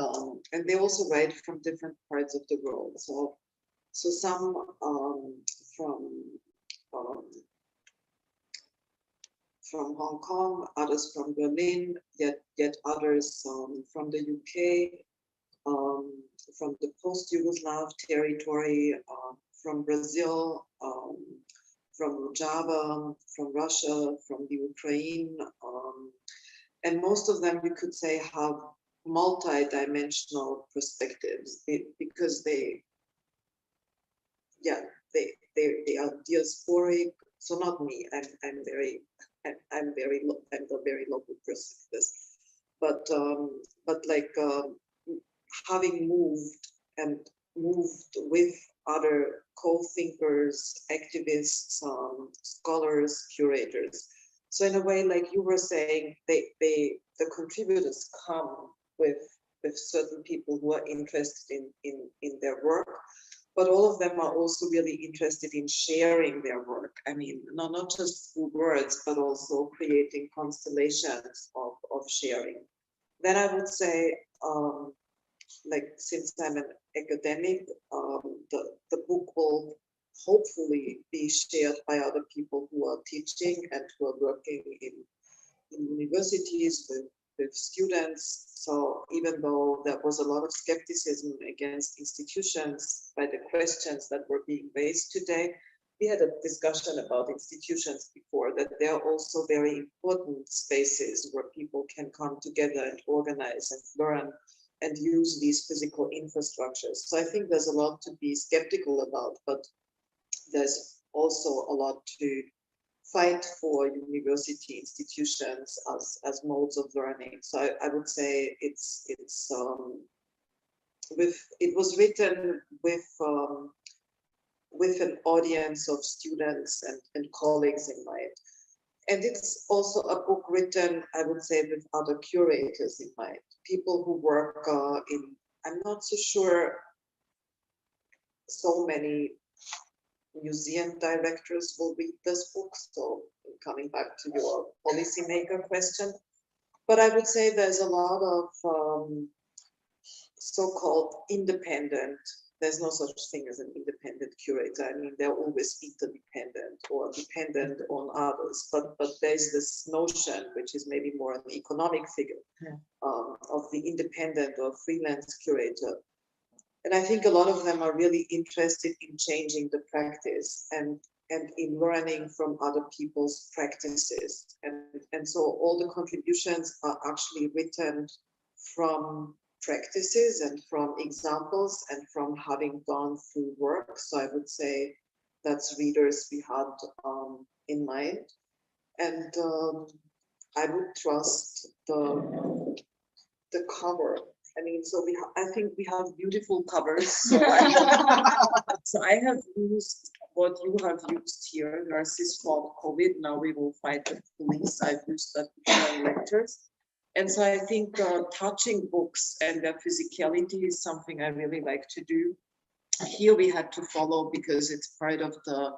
they also write from different parts of the world. So some from Hong Kong, others from Berlin, yet others from the UK, from the post-Yugoslav territory, from Brazil, from Java, from Russia, from the Ukraine, and most of them, you could say, have multi-dimensional perspectives because they are diasporic. So not me. I'm a very local person. This, but like having moved with other co-thinkers, activists, scholars, curators. So in a way, like you were saying, the contributors come with certain people who are interested in their work, but all of them are also really interested in sharing their work. I mean, not just through words, but also creating constellations of sharing. Then I would say, like, since I'm an academic, the book will hopefully be shared by other people who are teaching and who are working in universities with students. So even though there was a lot of skepticism against institutions by the questions that were being raised today, we had a discussion about institutions before, that they are also very important spaces where people can come together and organize and learn and use these physical infrastructures. So I think there's a lot to be skeptical about, but there's also a lot to fight for university institutions as modes of learning. So I would say it was written with an audience of students and colleagues in mind. And it's also a book written, I would say, with other curators in mind, people who work I'm not so sure so many museum directors will read this book. So coming back to your policymaker question, but I would say there's a lot of so-called independent there's no such thing as an independent curator. I mean, they're always interdependent or dependent on others, but there's this notion, which is maybe more an economic figure, of the independent or freelance curator. And I think a lot of them are really interested in changing the practice and in learning from other people's practices. And so all the contributions are actually written from practices and from examples and from having gone through work. So I would say that's readers we had in mind. And I would trust the cover. I mean, so I think we have beautiful covers. So I have used what you have used here. Nurses fought COVID. Now we will fight the police. I've used that in lectures. And so I think touching books and their physicality is something I really like to do. Here we had to follow because it's part of the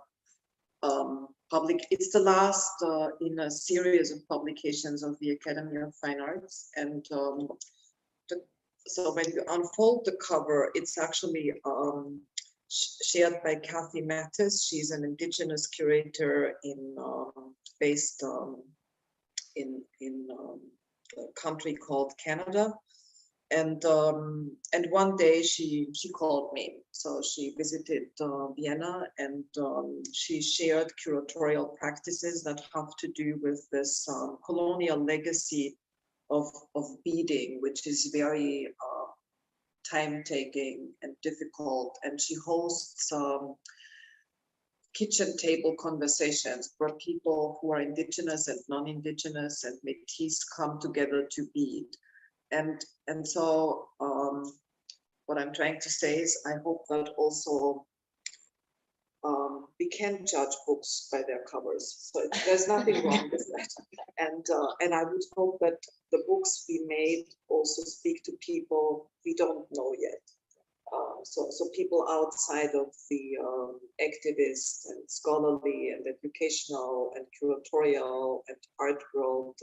public. It's the last in a series of publications of the Academy of Fine Arts. And so when you unfold the cover, it's actually shared by Kathy Mattis. She's an indigenous curator based in a country called Canada. And one day she called me. So she visited Vienna, and she shared curatorial practices that have to do with this colonial legacy of beading, which is very time-taking and difficult. And she hosts kitchen table conversations where people who are indigenous and non-indigenous and métis come together to bead. And so what I'm trying to say is I hope that also we can judge books by their covers. So there's nothing wrong with that. And I would hope that the books we made also speak to people we don't know yet. So people outside of the activist and scholarly and educational and curatorial and art world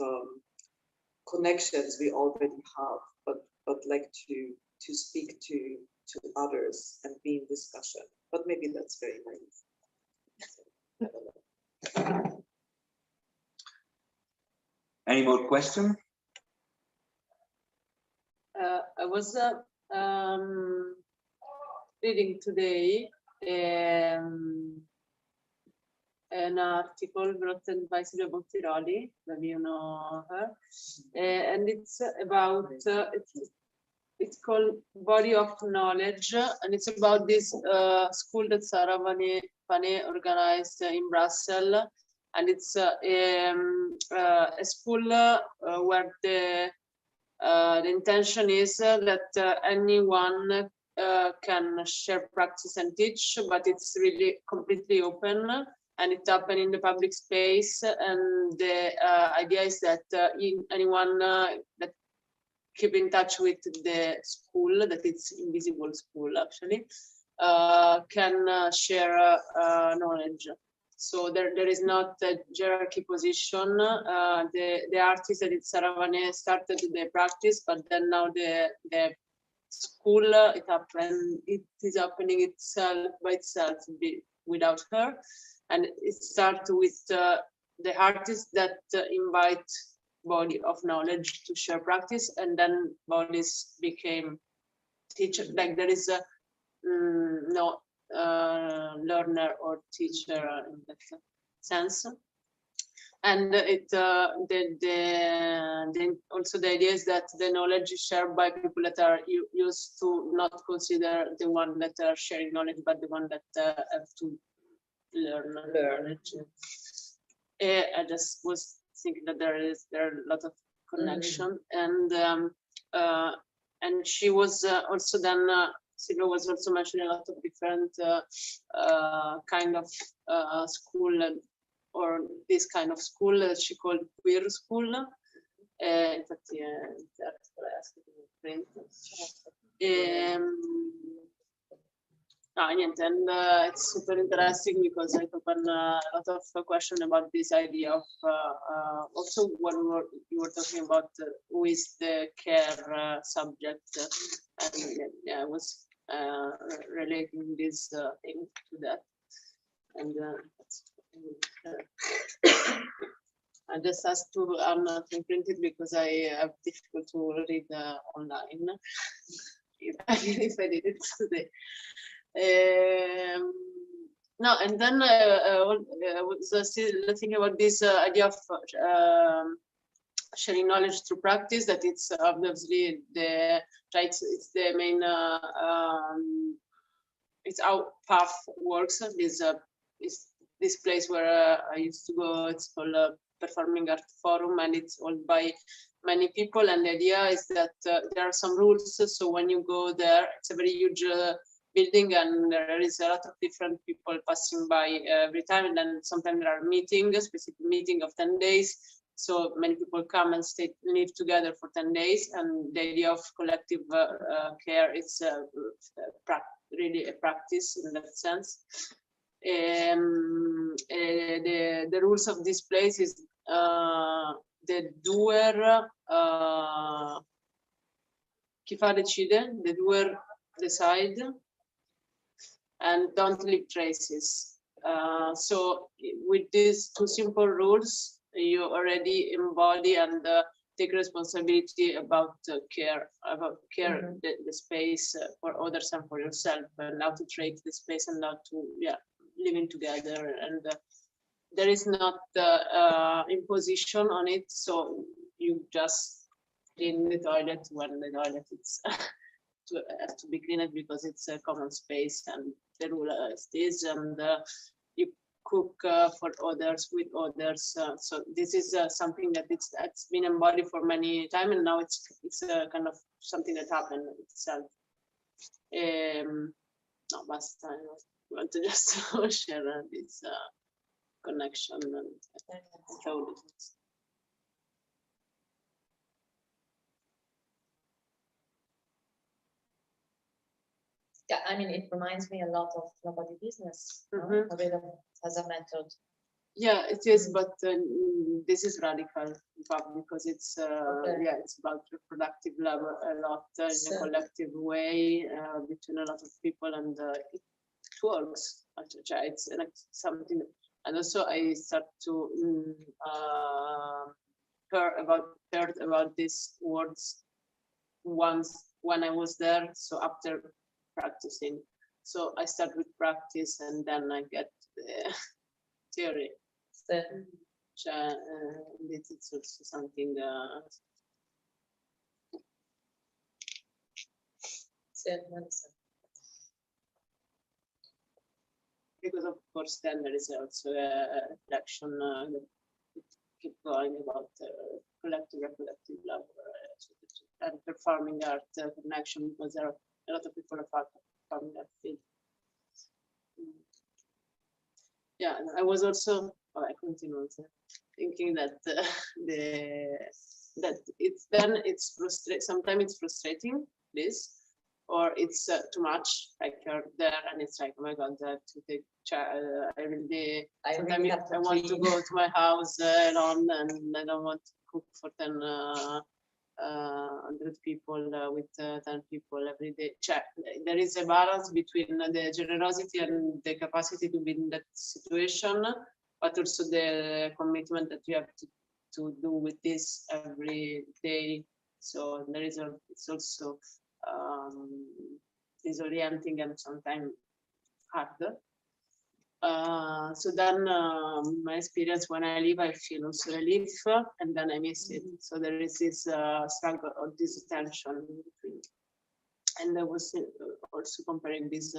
connections we already have, but like to speak to others and be in discussion. But maybe that's very naive. I don't know. Any more questions? I was reading today an article written by Silvia Bottiroli, maybe you know her, and it's about it's called Body of Knowledge, and it's about this school that Sarah Vanet organized in Brussels, and it's a school where the intention is that anyone can share practice and teach, but it's really completely open, and it happens in the public space. And the idea is that anyone that keep in touch with the school, that it's invisible school actually, can share knowledge. So there is not a hierarchy position. The artist that it's Sarah Vanet started the practice, but then now the school it is happening itself by itself without her, and it starts with the artists that invite body of knowledge to share practice, and then bodies became teacher. Like there is no learner or teacher in that sense. And also the idea is that the knowledge is shared by people that are used to not consider the one that are sharing knowledge, but the one that have to learn knowledge. I just was thinking that there are a lot of connection, and she was also then Silvia was also mentioning a lot of different kind of school, or this kind of school that she called queer school. Infatti and it's super interesting because I open a lot of questions about this idea of also what you were talking about, who is the care subject, and yeah, I was relating this thing to that. And I just asked to not print it because I have difficult to read online. If I did it today. No, and then I was still thinking about this idea of sharing knowledge through practice. That it's obviously it's the main. It's how path works. This place where I used to go. It's called Performing Art Forum, and it's owned by many people. And the idea is that there are some rules. So when you go there, it's a very huge building, and there is a lot of different people passing by every time. And then sometimes there are meetings, a specific meeting of 10 days. So many people come and live together for 10 days. And the idea of collective care is really a practice in that sense. The rules of this place is the doer chi fa decide, the doer decide, and don't leave traces. So with these two simple rules, you already embody and take responsibility about care, the space for others and for yourself, and how to treat the space and how to living together. And there is not imposition on it, so you just clean the toilet when the toilet is has to be cleaned because it's a common space, and the rule is this, and you cook for others with others. So this is something that's been embodied for many time, and now it's kind of something that happened itself. No, basta. I want to just share this connection and thought. Yeah, I mean, it reminds me a lot of Nobody Business, a bit of, as a method. Yeah, it is, but this is radical, in fact, because it's it's about reproductive labor a lot in a collective way between a lot of people, and it works. Actually, it's something, and also I start to heard about these words once when I was there. So after practicing, so I start with practice, and then I get the theory. It's also something because of course then there is also a reflection that keep going about collective reproductive labor and performing art connection, because there are a lot of people are performing art field. Yeah, and I was also I continue thinking that it's frustrating. Sometimes it's frustrating this, or it's too much. Like you're there and it's like, oh my god, I have to take. I really I want to go to my house alone, and I don't want to cook for 100 people with 10 people every day. There is a balance between the generosity and the capacity to be in that situation, but also the commitment that you have to do with this every day. So there is it's also disorienting and sometimes harder. So then my experience when I leave, I feel also relief, and then I miss it. So there is this struggle or this tension between. And I was also comparing this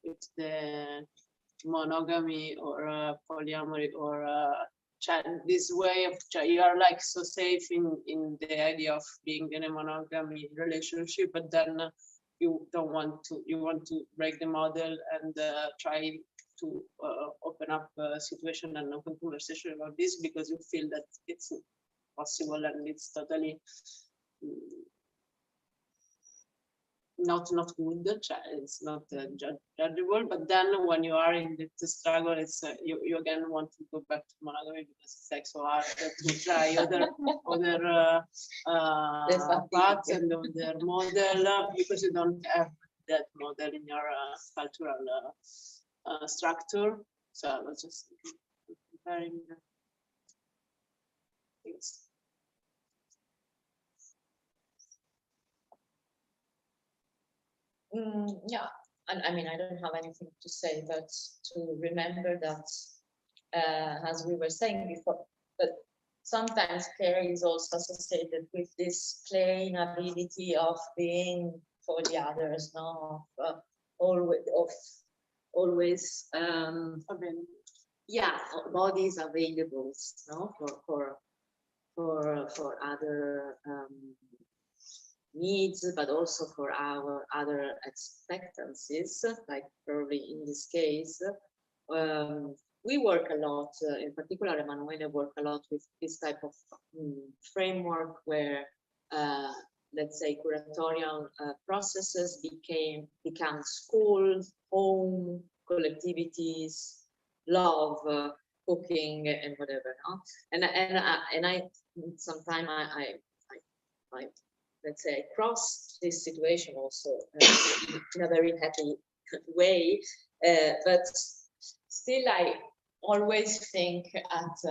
with the monogamy or polyamory or this way of you are like so safe in the idea of being in a monogamy relationship, but then you don't want to, you want to break the model and try to open up a situation and open conversation about this, because you feel that it's possible and it's totally not good. It's not judgeable. But then when you are in the struggle, it's you again want to go back to monogamy because it's like so hard to try other paths and other model, because you don't have that model in your cultural structure. So I was just comparing things. Yeah, and I mean, I don't have anything to say, but to remember that, as we were saying before, that sometimes care is also associated with this plain ability of being for the others, no, always, yeah, bodies available, no, for other needs, but also for our other expectancies, like probably in this case. We work a lot, in particular, Emanuele work a lot with this type of framework where, let's say, curatorial processes become school, home, collectivities, love, cooking, and whatever. No? And I sometimes I let's say, cross this situation also in a very happy way, but still I always think at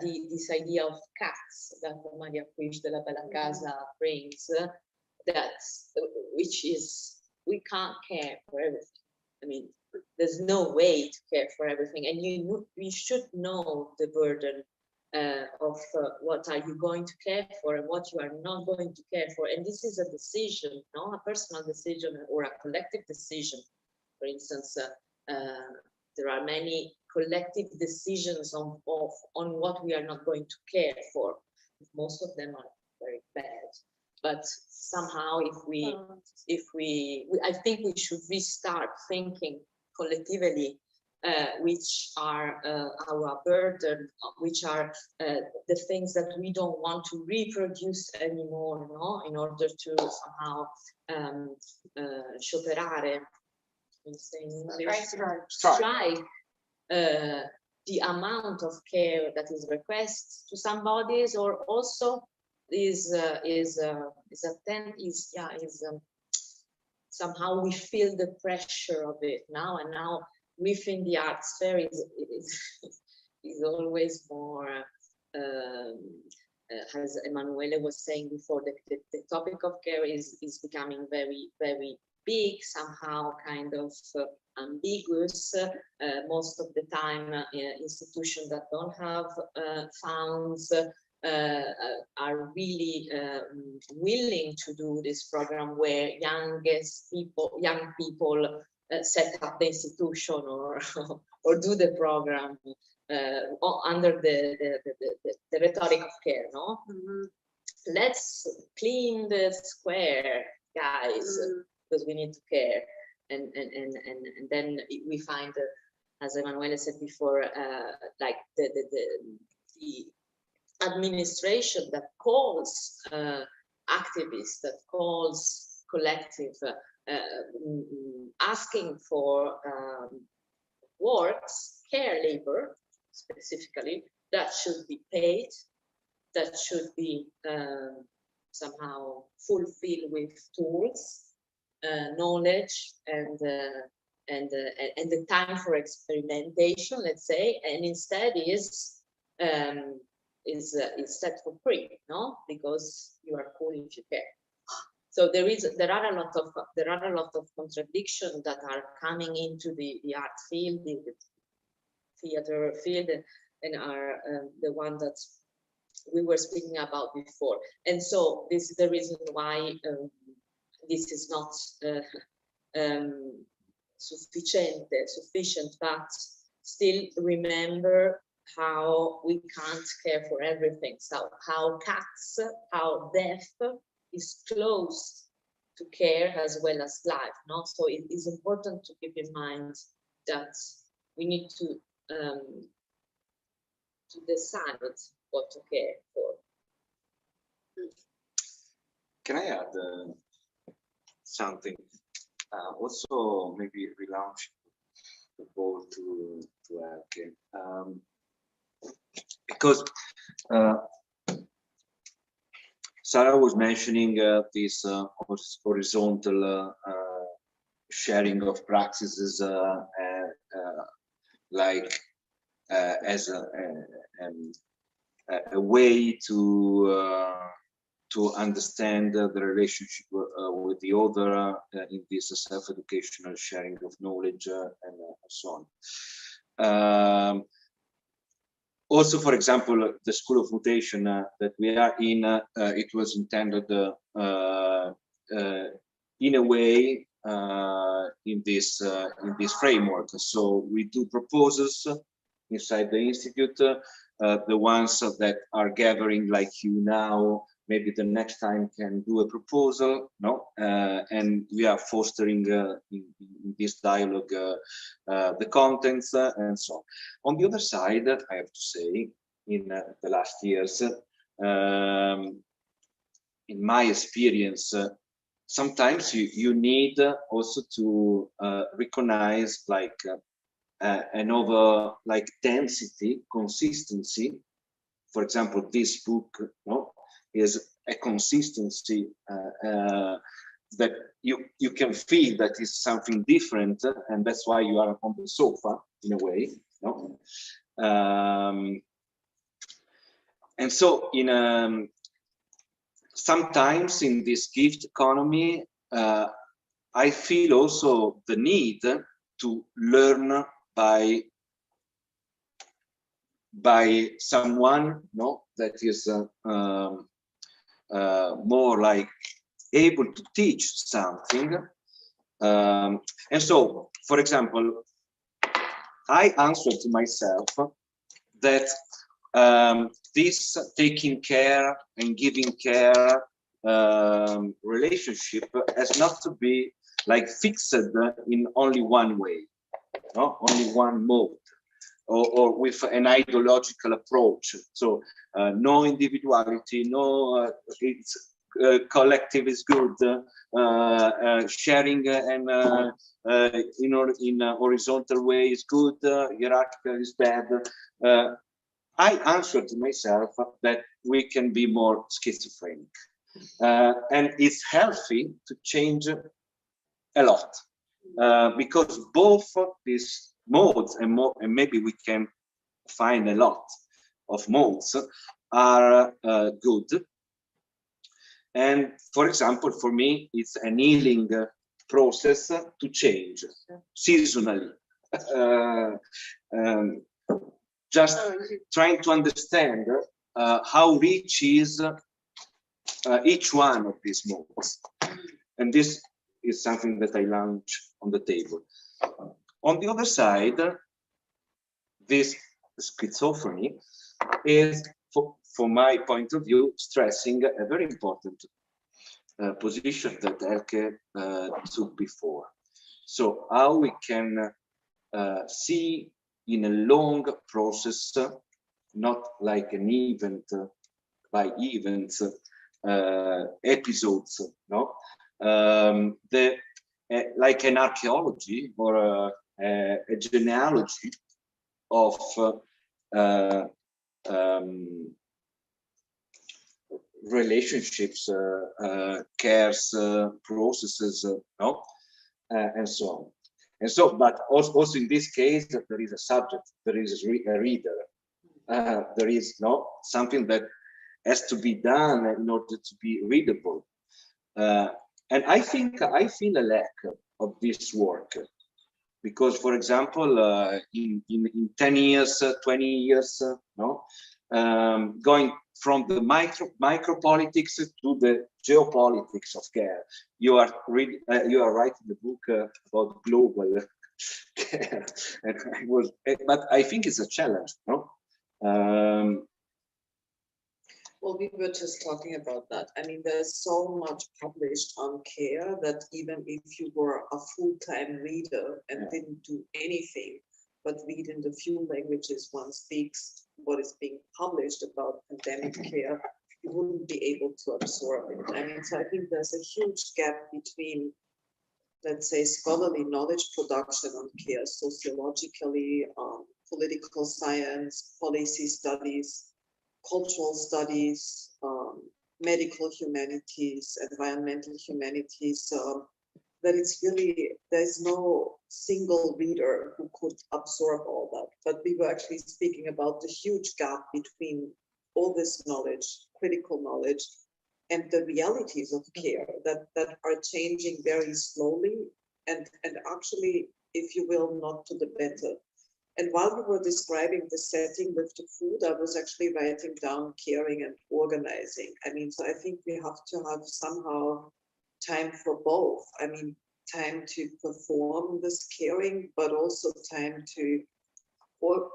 this idea of cats that Maria Puig de la Bella Casa brings, which is, we can't care for everything. I mean, there's no way to care for everything, and we should know the burden of what are you going to care for and what you are not going to care for. And this is a decision, no, a personal decision or a collective decision. For instance, there are many collective decisions on what we are not going to care for. Most of them are very bad, but somehow I think we should restart thinking collectively which are our burden, which are the things that we don't want to reproduce anymore, no? In order to somehow scioperare, strike the amount of care that is requested to some bodies, or also somehow we feel the pressure of it now, and now within the art sphere is always more, as Emanuele was saying before, the topic of care is becoming very, very big, somehow kind of ambiguous. Most of the time, institutions that don't have funds are really willing to do this program where young people set up the institution or do the program under the rhetoric of care, no? Let's clean the square, guys, because we need to care, and then we find, as Emanuele said before, like the administration that calls activists, that calls collective, asking for works, care labor specifically, that should be paid, that should be somehow fulfilled with tools, knowledge, and the time for experimentation, let's say, and instead is set for free, no? Because you are cool if you care. So there are a lot of contradictions that are coming into the art field, the theater field, and are the one that we were speaking about before. And so this is the reason why this is not sufficient, but still remember how we can't care for everything. So how death is close to care as well as life, no? So it is important to keep in mind that we need to decide what to care for. Can I add something? Also, maybe relaunch the ball to Elke, because Sarah was mentioning this horizontal sharing of practices like as a way to understand the relationship with the other in this self-educational sharing of knowledge and so on. Also, for example, the School of Mutation that we are in, it was intended in a way in this framework. So we do proposals inside the institute, the ones that are gathering like you now, maybe the next time can do a proposal, no? And we are fostering in this dialogue the contents and so on. On the other side, I have to say, in the last years, in my experience, sometimes you need also to recognize like another like density, consistency. For example, this book, no, is a consistency that you can feel that is something different, and that's why you are on the sofa in a way, no? And so in sometimes in this gift economy, I feel also the need to learn by someone, no, that is more like able to teach something. And so, for example, I answered to myself that this taking care and giving care relationship has not to be like fixed in only one way, no? Only one mode, or with an ideological approach. So no individuality, no it's collective is good, sharing and in a horizontal way is good, hierarchical is bad. I answered to myself that we can be more schizophrenic, and it's healthy to change a lot, because both these modes and maybe we can find a lot of modes are good. And for example, for me, it's an healing process to change seasonally. Just trying to understand how rich is each one of these modes. And this is something that I launch on the table. On the other side, this schizophreny is, from my point of view, stressing a very important position that Elke took before. So how we can see in a long process, not like an event by events, episodes, no? Like an archaeology or a genealogy of relationships, cares, processes, no? And so on. And so, but also in this case, there is a subject, there is a reader, there is something that has to be done in order to be readable. And I think I feel a lack of this work, because, for example, in 10 years, 20 years, going from the micro politics to the geopolitics of care. You are writing the book about global care, and but I think it's a challenge, no? Well, we were just talking about that. I mean, there's so much published on care that even if you were a full-time reader and didn't do anything but read in the few languages one speaks what is being published about pandemic care, you wouldn't be able to absorb it. I mean, so I think there's a huge gap between, let's say, scholarly knowledge production on care, sociologically, political science, policy studies, cultural studies, medical humanities, environmental humanities, that it's really, there's no single reader who could absorb all that. But we were actually speaking about the huge gap between all this knowledge, critical knowledge, and the realities of care that are changing very slowly and actually, if you will, not to the better. And while we were describing the setting with the food, I was actually writing down caring and organizing. I mean, so I think we have to have somehow time for both. I mean, time to perform this caring, but also time to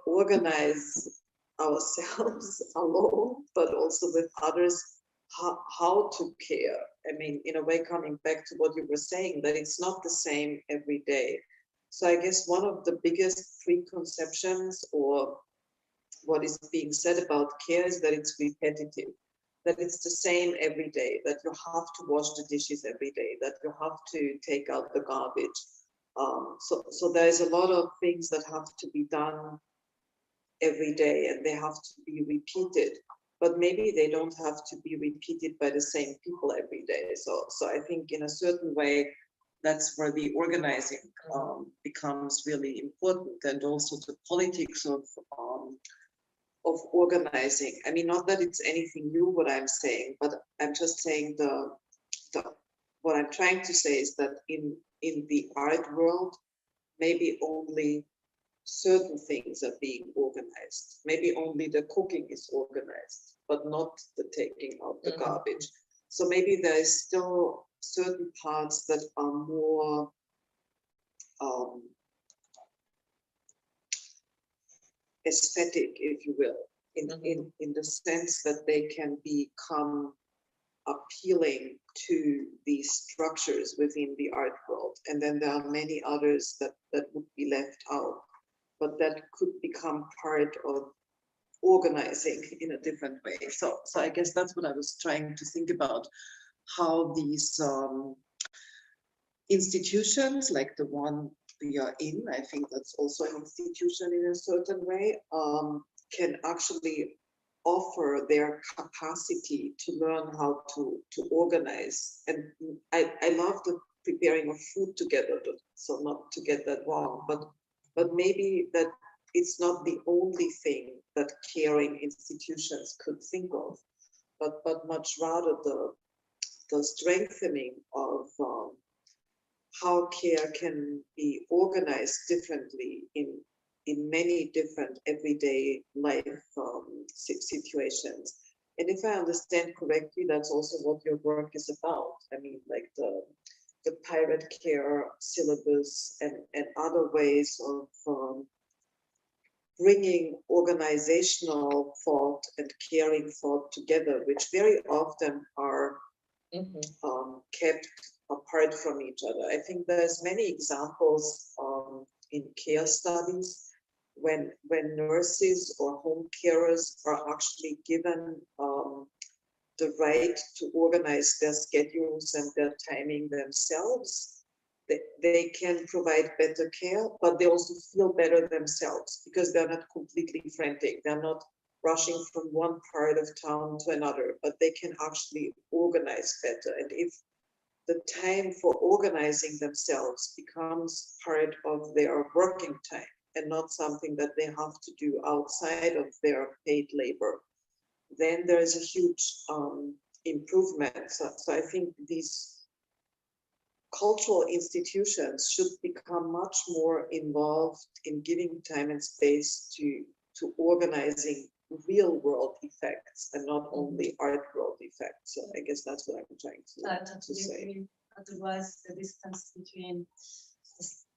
organize ourselves alone, but also with others, how to care. I mean, in a way, coming back to what you were saying, that it's not the same every day. So I guess one of the biggest preconceptions or what is being said about care is that it's repetitive, that it's the same every day, that you have to wash the dishes every day, that you have to take out the garbage. So there's a lot of things that have to be done every day and they have to be repeated, but maybe they don't have to be repeated by the same people every day. So I think in a certain way, that's where the organizing becomes really important, and also the politics of organizing. I mean, not that it's anything new what I'm saying, but I'm just saying what I'm trying to say is that in the art world, maybe only certain things are being organized. Maybe only the cooking is organized, but not the taking out the garbage. So maybe there is still certain parts that are more aesthetic, if you will, in the sense that they can become appealing to these structures within the art world. And then there are many others that would be left out, but that could become part of organizing in a different way. So I guess that's what I was trying to think about, how these institutions, like the one we are in, I think that's also an institution in a certain way, can actually offer their capacity to learn how to organize. And I love the preparing of food together, so not to get that wrong, but maybe that it's not the only thing that caring institutions could think of, but much rather the strengthening of how care can be organized differently in many different everyday life situations. And if I understand correctly, that's also what your work is about. I mean, like the pirate care syllabus and other ways of bringing organizational thought and caring thought together, which very often are kept apart from each other. I think there's many examples in care studies when nurses or home carers are actually given the right to organize their schedules and their timing themselves. They can provide better care, but they also feel better themselves because they're not completely frantic. They're not rushing from one part of town to another, but they can actually organize better. And if the time for organizing themselves becomes part of their working time and not something that they have to do outside of their paid labor, then there is a huge improvement. So I think these cultural institutions should become much more involved in giving time and space to organizing real world effects and not only art world effects. So I guess that's what I'm trying to say. Otherwise, the distance between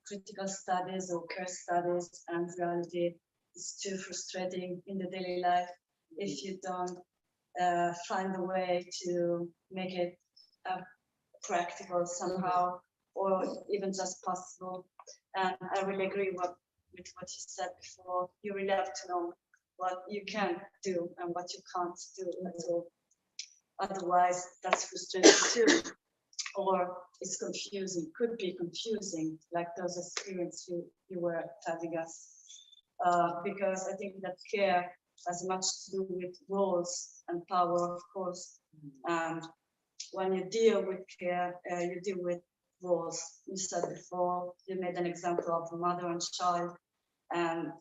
critical studies or care studies and reality is too frustrating in the daily life if you don't find a way to make it practical somehow, or even just possible. And I really agree with what you said before. You really have to know what you can do and what you can't do at all. Otherwise, that's frustrating too. Or it's confusing, could be confusing, like those experiences you were telling us. Because I think that care has much to do with roles and power, of course, And when you deal with care, you deal with roles. You said before, you made an example of a mother and child. And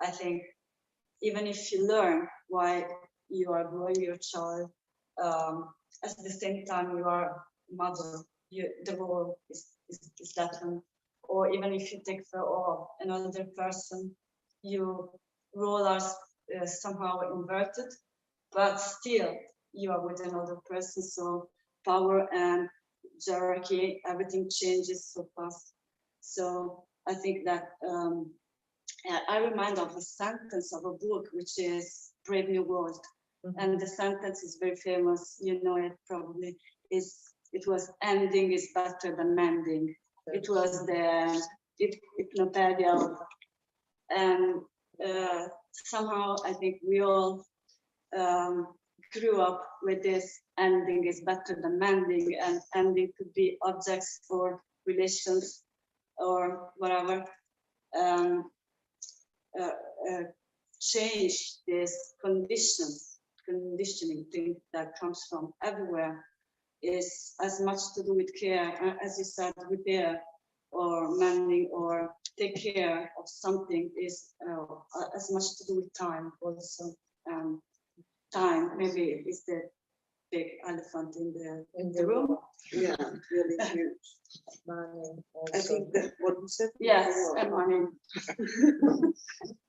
I think even if you learn why you are growing your child, at the same time you are mother, the role is that one. Or even if you take care of another person, your role are somehow inverted, but still you are with another person. So power and hierarchy, everything changes so fast. So I think that I remind of a sentence of a book, which is Brave New World. And the sentence is very famous, you know it probably, it was ending is better than mending. It was the hypnopedia. And somehow I think we all grew up with this ending is better than mending, and ending could be objects or relations or whatever. Change this conditioning thing that comes from everywhere is as much to do with care, as you said, repair or mending or take care of something is as much to do with time also. Time maybe is the big elephant in the room. Yeah, really huge. Money I think that what you said. Yes, and money.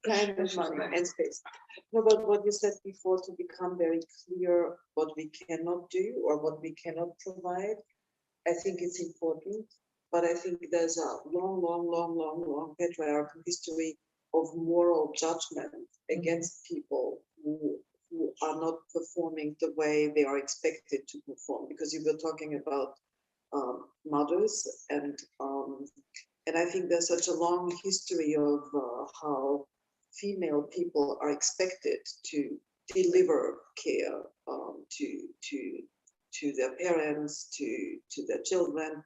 Time and money and space. No, but what you said before, to become very clear what we cannot do or what we cannot provide, I think it's important. But I think there's a long patriarchal history of moral judgment against people who are not performing the way they are expected to perform. Because you were talking about mothers, and I think there's such a long history of how female people are expected to deliver care to their parents, to their children,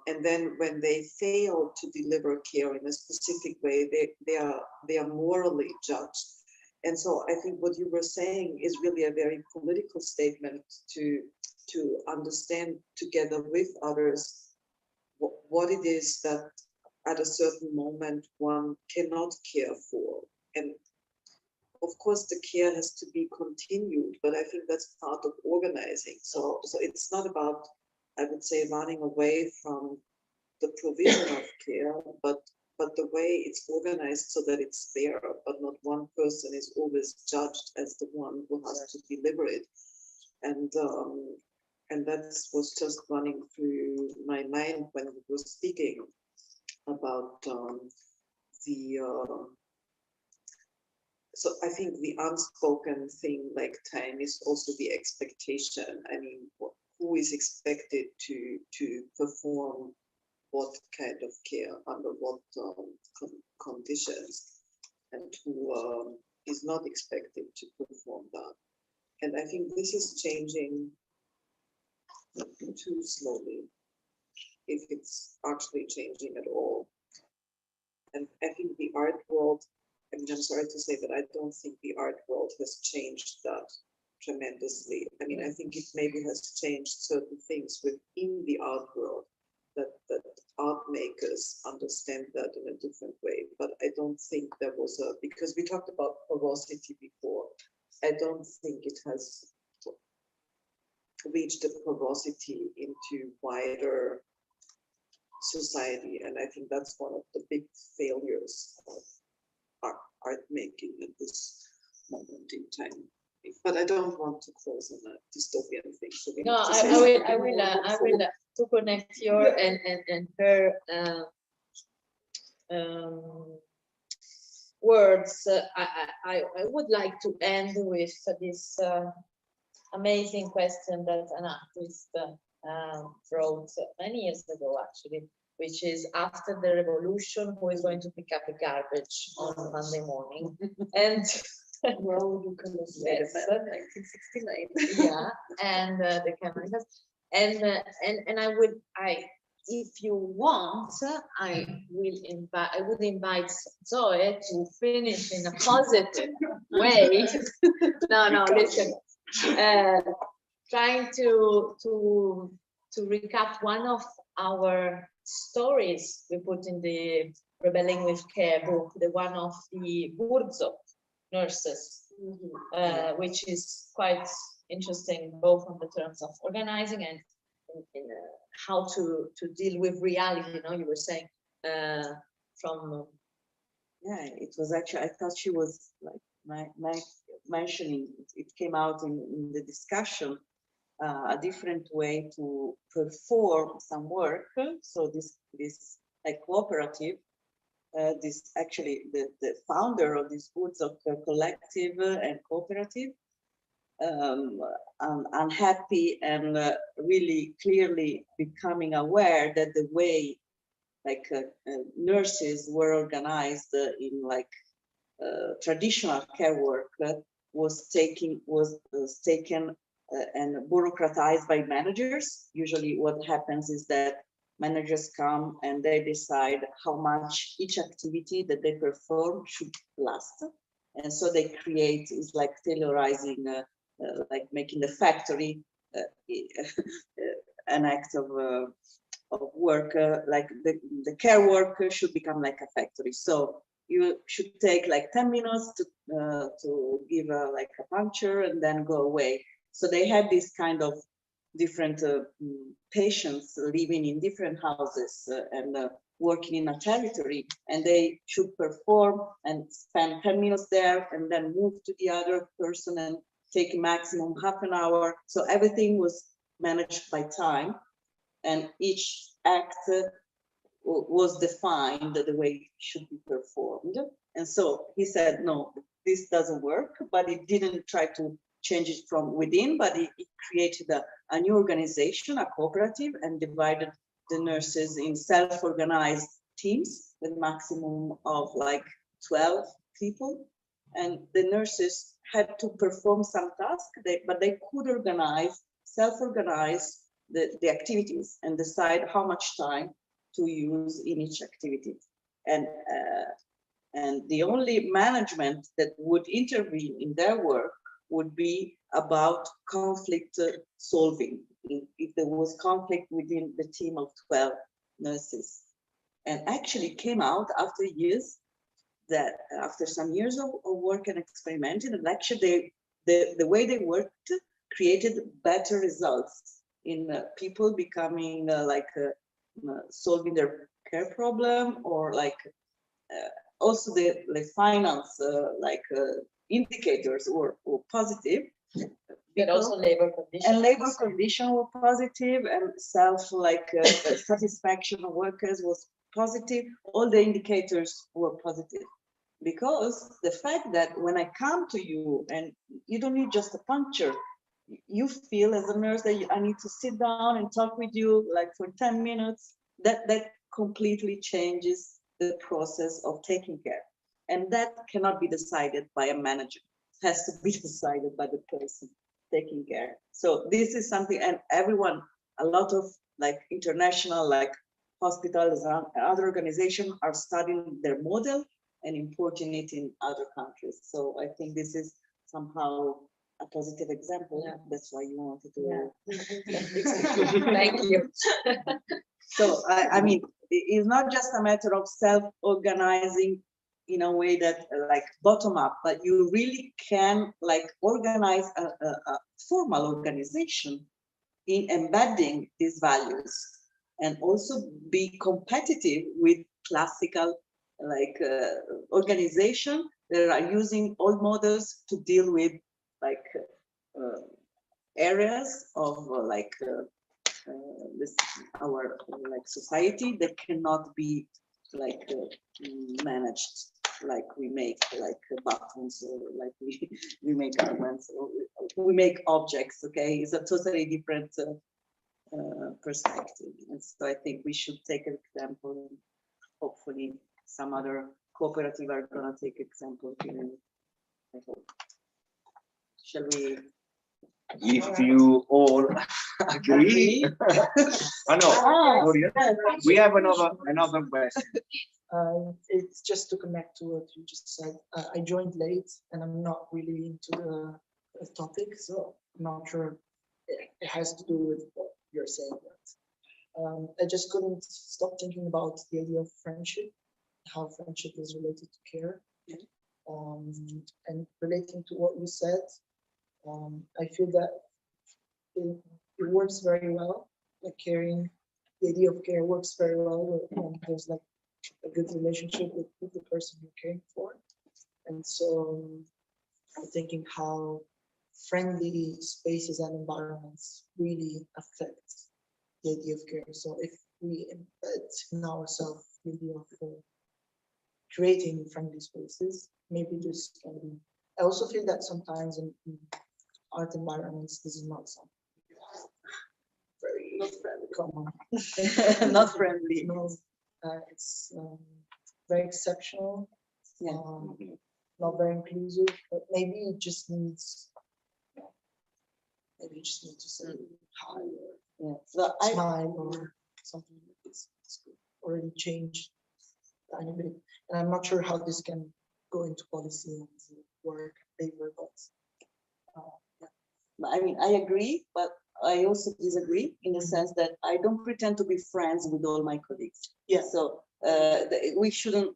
and then when they fail to deliver care in a specific way, they are morally judged. And so I think what you were saying is really a very political statement to understand together with others what it is that at a certain moment one cannot care for. And of course the care has to be continued, but I think that's part of organizing. So it's not about, I would say, running away from the provision of care, but the way it's organized so that it's there, but not one person is always judged as the one who has to deliver it. And that was just running through my mind when we were speaking about so I think the unspoken thing like time is also the expectation. I mean, who is expected to perform what kind of care under what conditions, and who is not expected to perform that. And I think this is changing too slowly, if it's actually changing at all. And I think the art world, I mean, I'm sorry to say, but I don't think the art world has changed that tremendously. I mean, I think it maybe has changed certain things within the art world, that art makers understand that in a different way. But I don't think there was because we talked about porosity before, I don't think it has reached a porosity into wider society. And I think that's one of the big failures of art making at this moment in time. But I don't want to close on a dystopian thing. So no, I will to connect your and her words. I would like to end with this amazing question that an artist wrote many years ago, actually, which is, after the revolution, who is going to pick up the garbage on Monday morning? And well, you can yes, 1969. Yeah, and the camera has, and I if you want, I would invite Zoe to finish in a positive way. No, listen. trying to recap one of our stories we put in the Rebelling with Care book, the one of the Burzo nurses, which is quite interesting, both on the terms of organizing and in how to deal with reality. You know, you were saying from. Yeah, it was actually, I thought she was like mentioning, it came out in the discussion, a different way to perform some work. So this like cooperative, this actually the founder of this Woods of collective and cooperative, unhappy and really clearly becoming aware that the way like nurses were organized in like traditional care work was taken and bureaucratized by managers. Usually what happens is that managers come and they decide how much each activity that they perform should last. And so they create, is like tailorizing, like making the factory an act of work, like the care work should become like a factory. So you should take like 10 minutes to give like a puncture and then go away. So they had this kind of different patients living in different houses and working in a territory, and they should perform and spend 10 minutes there and then move to the other person and take maximum half an hour. So everything was managed by time, and each act was defined the way it should be performed. And so he said, no, this doesn't work, but he didn't try to change it from within, but he created a new organization, a cooperative, and divided the nurses in self-organized teams with maximum of like 12 people. And the nurses had to perform some tasks, but they could organize, self-organize the activities and decide how much time to use in each activity. And the only management that would intervene in their work would be about conflict solving, if there was conflict within the team of 12 nurses. And actually came out after years, that after some years of work and experimenting, and actually the way they worked created better results in people becoming solving their care problem, or like also the finance indicators were positive. But also labor conditions. And labor conditions were positive, and satisfaction of workers was positive. All the indicators were positive, because the fact that when I come to you and you don't need just a puncture, you feel as a nurse that I need to sit down and talk with you like for 10 minutes, that completely changes the process of taking care. And that cannot be decided by a manager. It has to be decided by the person taking care. So this is something, and everyone, a lot of like international like hospitals and other organizations are studying their model and importing it in other countries. So I think this is somehow a positive example. Yeah. That's why you wanted to. Yeah. Thank you. So I mean, it's not just a matter of self-organizing in a way that like bottom up, but you really can like organize a formal organization in embedding these values, and also be competitive with classical like organization that are using old models to deal with like areas of our like society that cannot be like managed like we make like buttons, or like we make garments, or we make objects. Okay, it's a totally different perspective. And so I think we should take an example, and hopefully some other cooperative are gonna take example here. I hope. Shall we? If you all agree. Oh, no. We have another question. It's just to connect to what you just said. I joined late and I'm not really into the topic, so I'm not sure it has to do with what you're saying. Right? I just couldn't stop thinking about the idea of friendship, how friendship is related to care. And relating to what you said, I feel that it works very well. Like caring, the idea of care works very well when there's like a good relationship with the person you're caring for. And so I'm thinking how friendly spaces and environments really affect the idea of care. So if we embed in ourselves the idea of creating friendly spaces, maybe this can be. I also feel that sometimes in art environments, this is not something very common. Not friendly. No, it's very exceptional, Yeah. not very inclusive, but maybe it just needs, maybe you just need to say hi or Yeah. So I, smile or something like this. It's already changed a tiny bit. And I'm not sure how this can go into policy and work paper, but I mean, I agree, but I also disagree in the sense that I don't pretend to be friends with all my colleagues. yeah, So we shouldn't,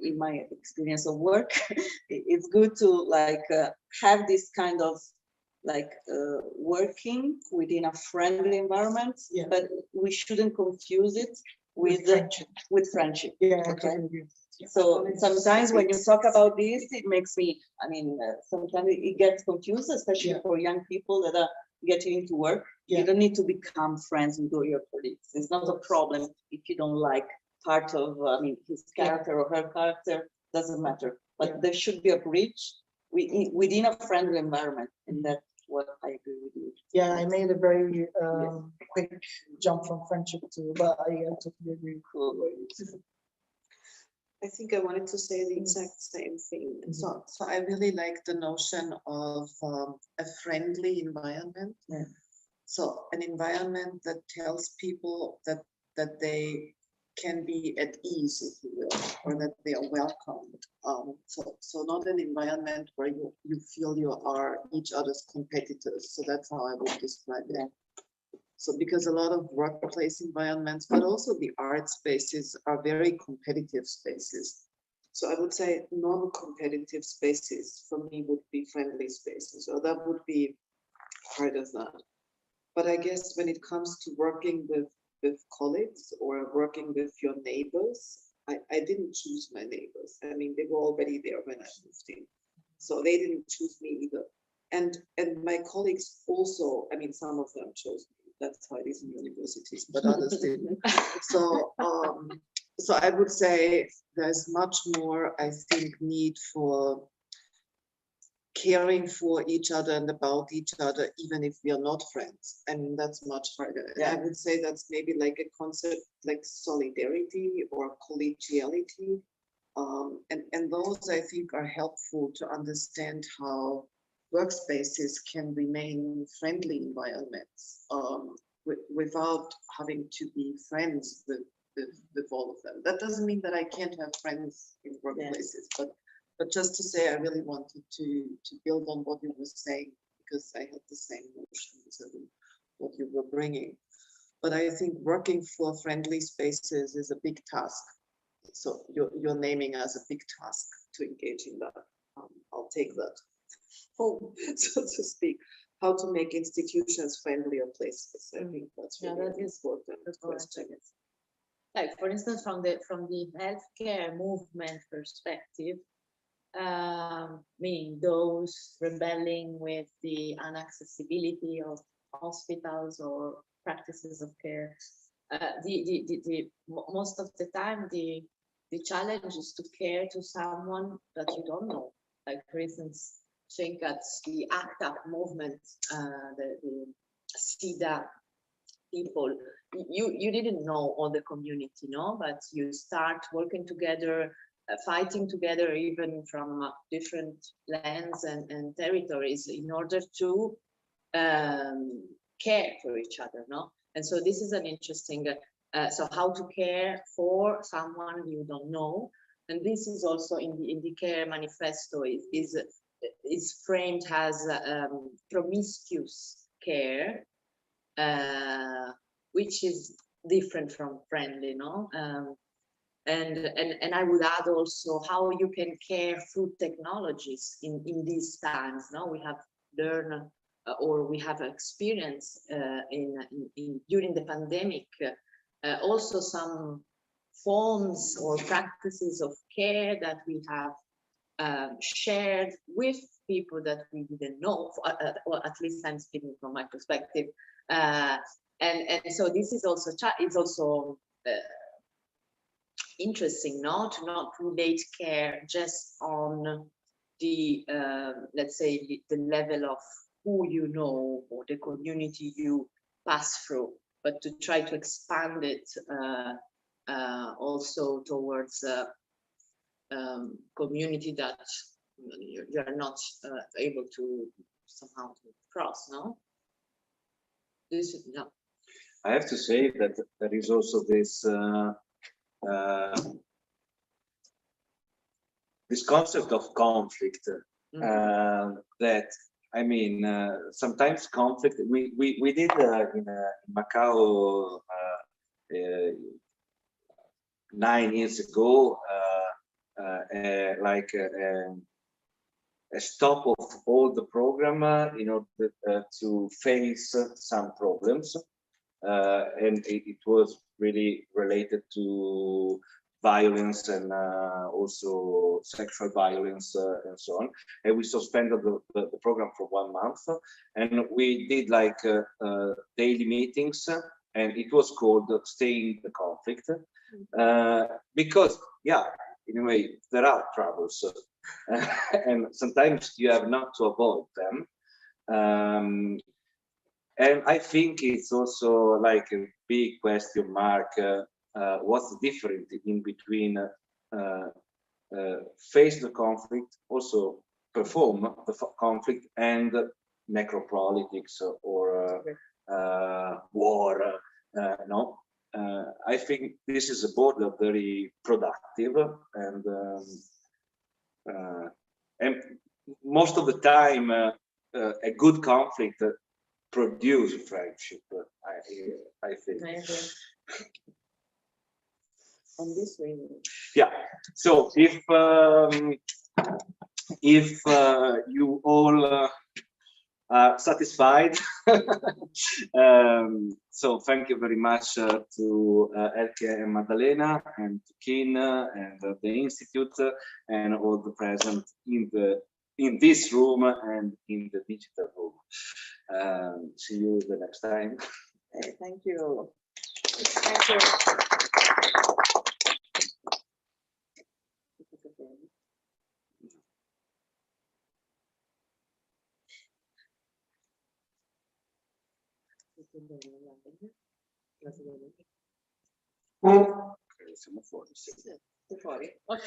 in my experience of work, it's good to like have this kind of like working within a friendly environment, Yeah. but we shouldn't confuse it with friendship. with friendship. Yeah, I Okay. totally agree. Yeah. So sometimes when you talk about this, it makes me, I mean, sometimes it gets confused, especially Yeah. for young people that are getting into work. Yeah. You don't need to become friends with all your colleagues. It's not a problem if you don't like part of, I mean, his character or her character, doesn't matter. But Yeah. there should be a bridge within a friendly environment. And that's what I agree with you. Yeah, I made a very quick jump from friendship to, but I totally agree. Cool. I think I wanted to say the exact same thing. So I really like the notion of a friendly environment. Yeah. So an environment that tells people that they can be at ease, if you will, or that they are welcomed. So not an environment where you feel you are each other's competitors. So that's how I would describe it. So because a lot of workplace environments, but also the art spaces are very competitive spaces. So I would say non-competitive spaces for me would be friendly spaces, or that would be part of that. But I guess when it comes to working with colleagues or working with your neighbors, I didn't choose my neighbors. I mean, they were already there when I moved in. So they didn't choose me either. And my colleagues also, I mean, some of them chose me. That's how it is in universities, but others didn't. So, so I would say there's much more, I think, need for caring for each other and about each other, even if we are not friends. I mean, that's much harder. Yeah. I would say that's maybe like a concept like solidarity or collegiality. And those, I think, are helpful to understand how workspaces can remain friendly environments without having to be friends with all of them. That doesn't mean that I can't have friends in workplaces, but just to say, I really wanted to build on what you were saying, because I had the same notions of what you were bringing. But I think working for friendly spaces is a big task. So you're naming as a big task to engage in that. I'll take that home, so to speak. How to make institutions friendlier places. I think that's really that is important. question. Like, for instance, from the healthcare movement perspective, meaning those rebelling with the inaccessibility of hospitals or practices of care, most of the time the challenge is to care to someone that you don't know. Like, for instance, think at the ACT UP movement, the SIDA people, you didn't know all the community, no, but you start working together, fighting together, even from different lands and territories, in order to care for each other, no? And so this is an interesting, so how to care for someone you don't know. And this is also in the care manifesto is framed as promiscuous care, which is different from friendly, no? And I would add also how you can care through technologies in these times. No, we have learned or we have experienced during the pandemic also some forms or practices of care that we have shared with people that we didn't know, or at least I'm speaking from my perspective. And so this is also interesting, no, to not relate care just on the let's say the level of who you know or the community you pass through, but to try to expand it also towards community that you are not able to somehow to cross, no? This is, no. I have to say that there is also this this concept of conflict that, I mean, sometimes conflict, we did in Macau 9 years ago, like a stop of all the program in order to face some problems. And it was really related to violence and also sexual violence and so on. And we suspended the program for 1 month, and we did like daily meetings, and it was called Staying the Conflict, because, yeah, in a way, there are troubles, and sometimes you have not to avoid them. And I think it's also like a big question mark, what's the difference in between face the conflict, also perform the conflict, and necropolitics or war, no? I think this is a border very productive, and most of the time a good conflict produce friendship, I think. On this way. Yeah. So if you all are satisfied, so thank you very much to Elke and Maddalena, and to Kin and the Institute, and all the present in this room and in the digital room. See you the next time. Thank you. Thank you. Siamo fuori, sì. Fuori.